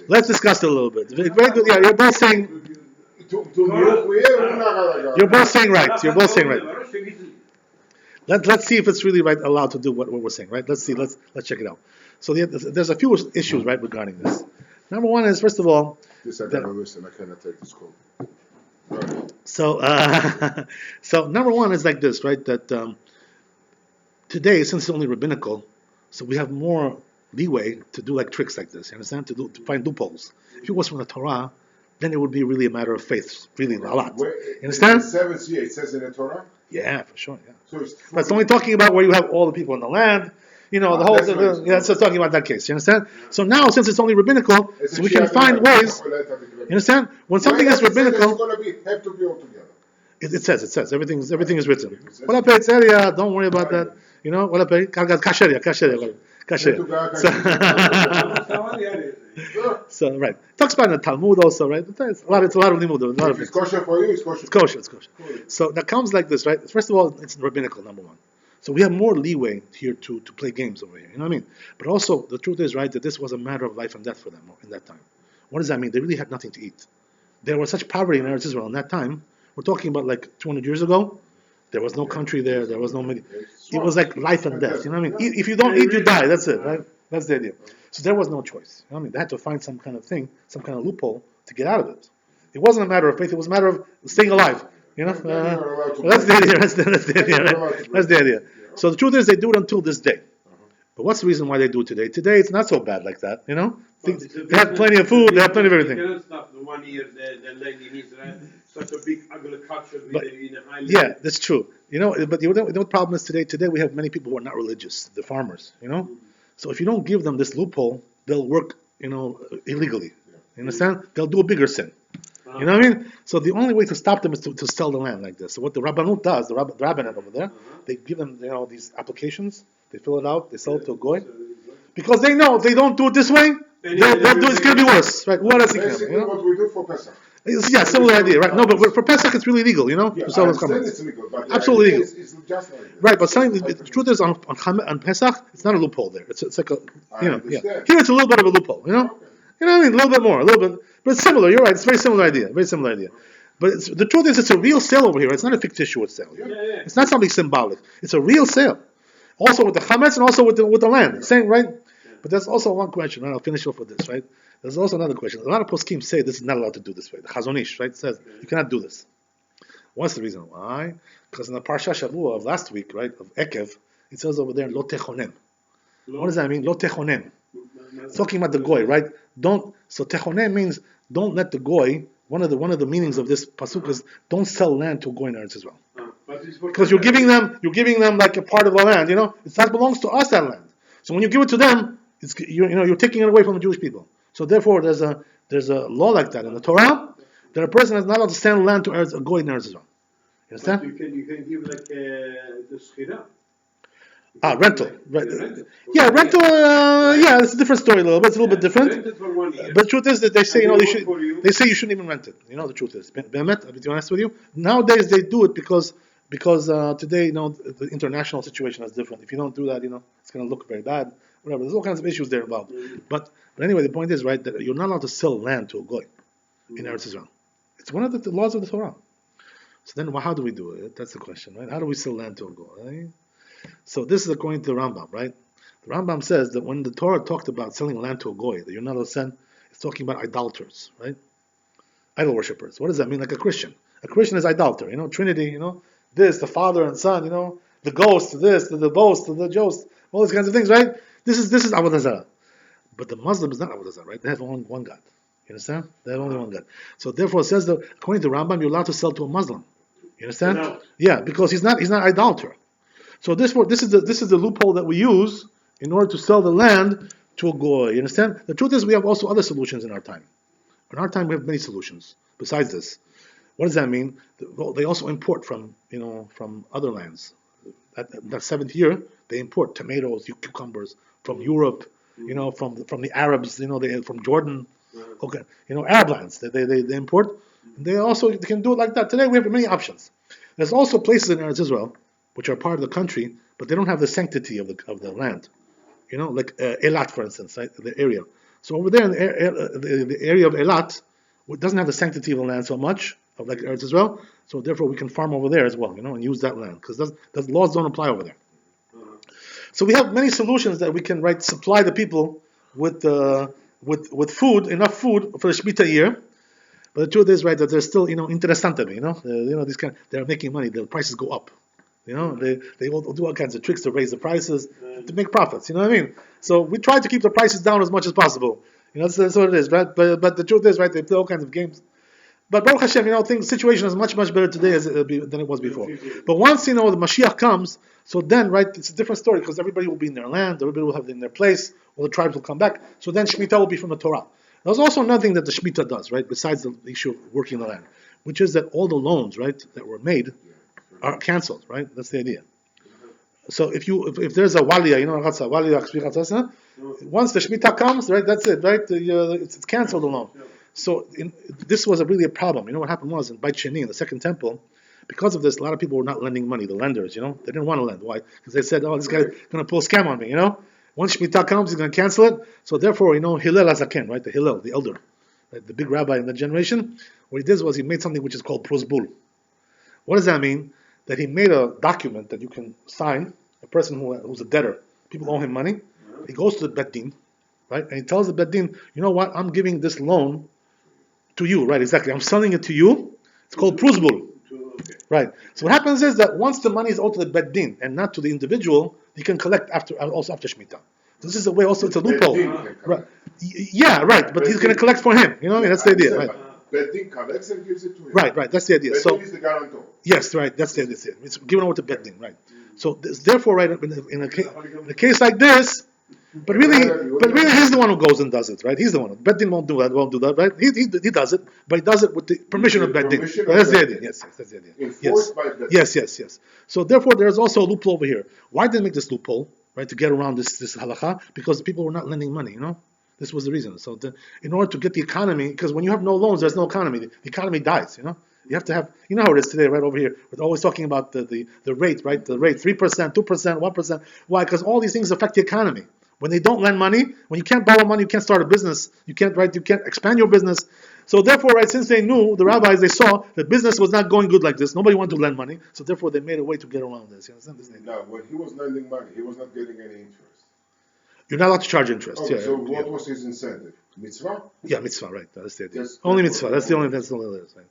Let's discuss it a little bit. Very good. Yeah, you're both saying. You're both saying right. You're both saying right. Let's see if it's really right allowed to do what we're saying, right? Let's see. Let's check it out. So there's a few issues, right, regarding this. Number one is, first of all. This I don't listen. I cannot take this call. So number one is like this, right? That today, since it's only rabbinical, so we have more leeway to do like tricks like this. You understand? To find loopholes. If it was from the Torah, then it would be really a matter of faith, really a lot. You understand? The seventh year, it says in the Torah. Yeah, for sure. Yeah. So But it's only talking about where you have all the people in the land. The whole. It's just talking about that case. You understand? So now, since it's only rabbinical, so we can find ways. You understand? When something is rabbinical, have to be all together. it says everything is written. Don't worry about that. Kasheria. So right, talks about in the Talmud also, right? It's a lot of limud, a lot of It's kosher for you. It's kosher. It's kosher. So that comes like this, right? First of all, it's rabbinical, number one. So we have more leeway here to play games over here. You know what I mean? But also, the truth is, right, that this was a matter of life and death for them in that time. What does that mean? They really had nothing to eat. There was such poverty in Eretz Israel in that time. We're talking about like 200 years ago. There was no country there. There was no. It was like life and death. You know what I mean? If you don't eat, you die. That's it, right? That's the idea. So there was no choice. You know what I mean? They had to find some kind of thing, some kind of loophole to get out of it. It wasn't a matter of faith. It was a matter of staying alive. That's the idea. That's the idea. Right? That's the idea. So the truth is, they do it until this day. But what's the reason why they do it today? Today, it's not so bad like that. They have plenty of food. They have plenty of everything. You cannot stop the 1 year the land in Israel, such a big agriculture in a high level. Yeah, that's true. But you know what the problem is today? Today we have many people who are not religious. The farmers. So if you don't give them this loophole, they'll work, illegally. You understand? They'll do a bigger sin. You know what I mean? So the only way to stop them is to sell the land like this. So what the Rabbanut does, the rabbinate over there, they give them these applications. They fill it out. They sell it to a goy, because they know if they don't do it this way, they'll do it's going to be worse, right? What else? Basically, what we do for Pesach. Yeah, similar idea, right? No, but for Pesach it's really legal, to sell those comments. It's legal, but absolutely legal. It's just legal. Right, but the truth is on Pesach, it's not a loophole there. It's like a Here it's a little bit of a loophole, You know what I mean? A little bit more, a little bit, but it's similar. You're right. It's a very similar idea. But the truth is, it's a real sale over here. It's not a fictitious sale. It's not something symbolic. It's a real sale. Also with the chametz and also with the land. Same, right? But there's also one question, and I'll finish off with this, right? There's also another question. A lot of poskim say this is not allowed to do this way. The Chazon Ish, right, says you cannot do this. What's the reason why? Because in the Parashat Shavua of last week, right, of Ekev, it says over there, lo techonem. What does that mean? Lo techonem. It's talking about the goy, right? So techonem means don't let the goy. One of the meanings of this pasuk is don't sell land to a goy in Eretz Israel. Because you're giving them like a part of the land. It belongs to us, that land. So when you give it to them, you're taking it away from the Jewish people. So therefore, there's a law like that in the Torah that a person is not allowed to sell land to a goy in Eretz Israel. You understand? You can give like the schira. Rental. Right. Yeah, rental. It's a different story a little bit. It's a little bit different. But the truth is that they say they say you shouldn't even rent it. The truth is, Be'emet, to be honest with you, nowadays they do it because today the international situation is different. If you don't do that, it's going to look very bad. Whatever. There's all kinds of issues there involved. But anyway, the point is, right, that you're not allowed to sell land to a goy in Eretz Israel. It's one of the laws of the Torah. So then, how do we do it? That's the question, right? How do we sell land to a goy? Right? So this is according to the Rambam, right? The Rambam says that when the Torah talked about selling land to a goy, that you're not allowed to send, it's talking about idolaters, right? Idol worshippers. What does that mean? Like a Christian. A Christian is idolater, Trinity, this, the Father and Son, the ghost, this, the boast, the jost, all these kinds of things, right? This is Avodah Zarah. But the Muslim is not Avodah Zarah, right? They have only one God. You understand? They have only one God. So therefore it says that according to Rambam, you're allowed to sell to a Muslim. You understand? No. Yeah, because he's not idolater. So this is the loophole that we use in order to sell the land to a goy. You understand? The truth is, we have also other solutions in our time. In our time, we have many solutions besides this. What does that mean? Well, they also import from other lands. That seventh year, they import tomatoes, cucumbers from Europe. From the Arabs. They from Jordan. Okay, Arab lands. They import. They can do it like that. Today, we have many options. There's also places in Eretz Israel which are part of the country, but they don't have the sanctity of the land. Like Eilat, for instance, right? The area. So over there in the area of Eilat, it doesn't have the sanctity of the land so much, of like Eretz Israel. So therefore, we can farm over there as well, and use that land because those laws don't apply over there. So we have many solutions that we can supply the people with food, enough food for the Shemitah year. But the truth is, right, that they're still, interesante, they're making money. The prices go up. You know, they will do all kinds of tricks to raise the prices to make profits. You know what I mean? So we try to keep the prices down as much as possible. You know, that's what it is. But the truth is, right? They play all kinds of games. But Baruch Hashem, you know, situation is much better today than it was before. But once the Mashiach comes, so then, right, it's a different story because everybody will be in their land, everybody will have in their place, all the tribes will come back. So then Shemitah will be from the Torah. There's also another thing that the Shemitah does, right, besides the issue of working the land, which is that all the loans, right, that were made are canceled, right? That's the idea. So if there's a waliyah, you know, once the Shemitah comes, right, that's it, right? It's canceled the loan. So this was really a problem. You know what happened was in Beit Sheni, in the second temple, because of this, a lot of people were not lending money. The lenders, you know, they didn't want to lend. Why? Because they said, "Oh, this guy's going to pull a scam on me." You know, once Shemitah comes, he's going to cancel it. So therefore, you know, Hillel Azaken, right, the Hillel, the elder, right, the big rabbi in that generation, what he did was he made something which is called prosbul. What does that mean? That he made a document that you can sign. A person who's a debtor, people owe him money. He goes to the Bet Din, right, and he tells the Bet Din, "You know what? I'm giving this loan to you, right? Exactly. I'm selling it to you. It's called prosbul." Right. So what happens is that once the money is owed to the Bet Din and not to the individual, he can collect after Shemitah. This is a way. Also, it's a loophole. Right. Yeah. Right. But he's going to collect for him. You know what I mean? That's the idea. Right. Bet Din collects and gives it to him. Right. That's the idea. Bet So Din is the guarantor. yes. Right. That's the idea. It's given over to Bet Din. Right. So therefore, right, in a case like this. But really, he's the one who goes and does it, right? He's the one. Bet Din won't do that, right? He does it, but he does it with the permission of Bet Din. That's the idea. Yes, that's the idea. Enforced by Bet Din. Yes. So therefore, there's also a loophole over here. Why did they make this loophole, right, to get around this halakha? Because people were not lending money, you know? This was the reason. So in order to get the economy, because when you have no loans, there's no economy. The economy dies, you know? You have to have, you know how it is today, right over here. We're always talking about the rate, right? The rate, 3%, 2%, 1%. Why? Because all these things affect the economy. When they don't lend money, when you can't borrow money, you can't start a business. You can't expand your business. So therefore, right, since they knew, the rabbis, they saw that business was not going good like this. Nobody wanted to lend money. So therefore, they made a way to get around this. You understand this? Now, when he was lending money, he was not getting any interest. You're not allowed to charge interest. Okay, so what was his incentive? Mitzvah? Yeah, mitzvah, right. That's the idea. Yes. Only mitzvah. That's the only right.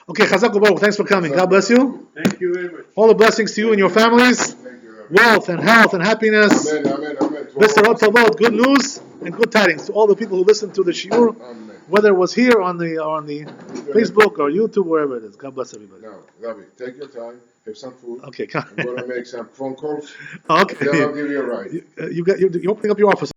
Okay, Chazak Ubaruch, thanks for coming. God bless you. Thank you very much. All the blessings to you and your families. Thank you. Wealth and health and happiness. Amen. Mr. Otzavot, good news and good tidings to all the people who listen to the shiur, Amen. whether it was here on the Facebook or YouTube, wherever it is. God bless everybody. Now, Rabbi, take your time, have some food. Okay, I'm going to make some phone calls. okay. Then I'll give you a ride. You're opening up your office.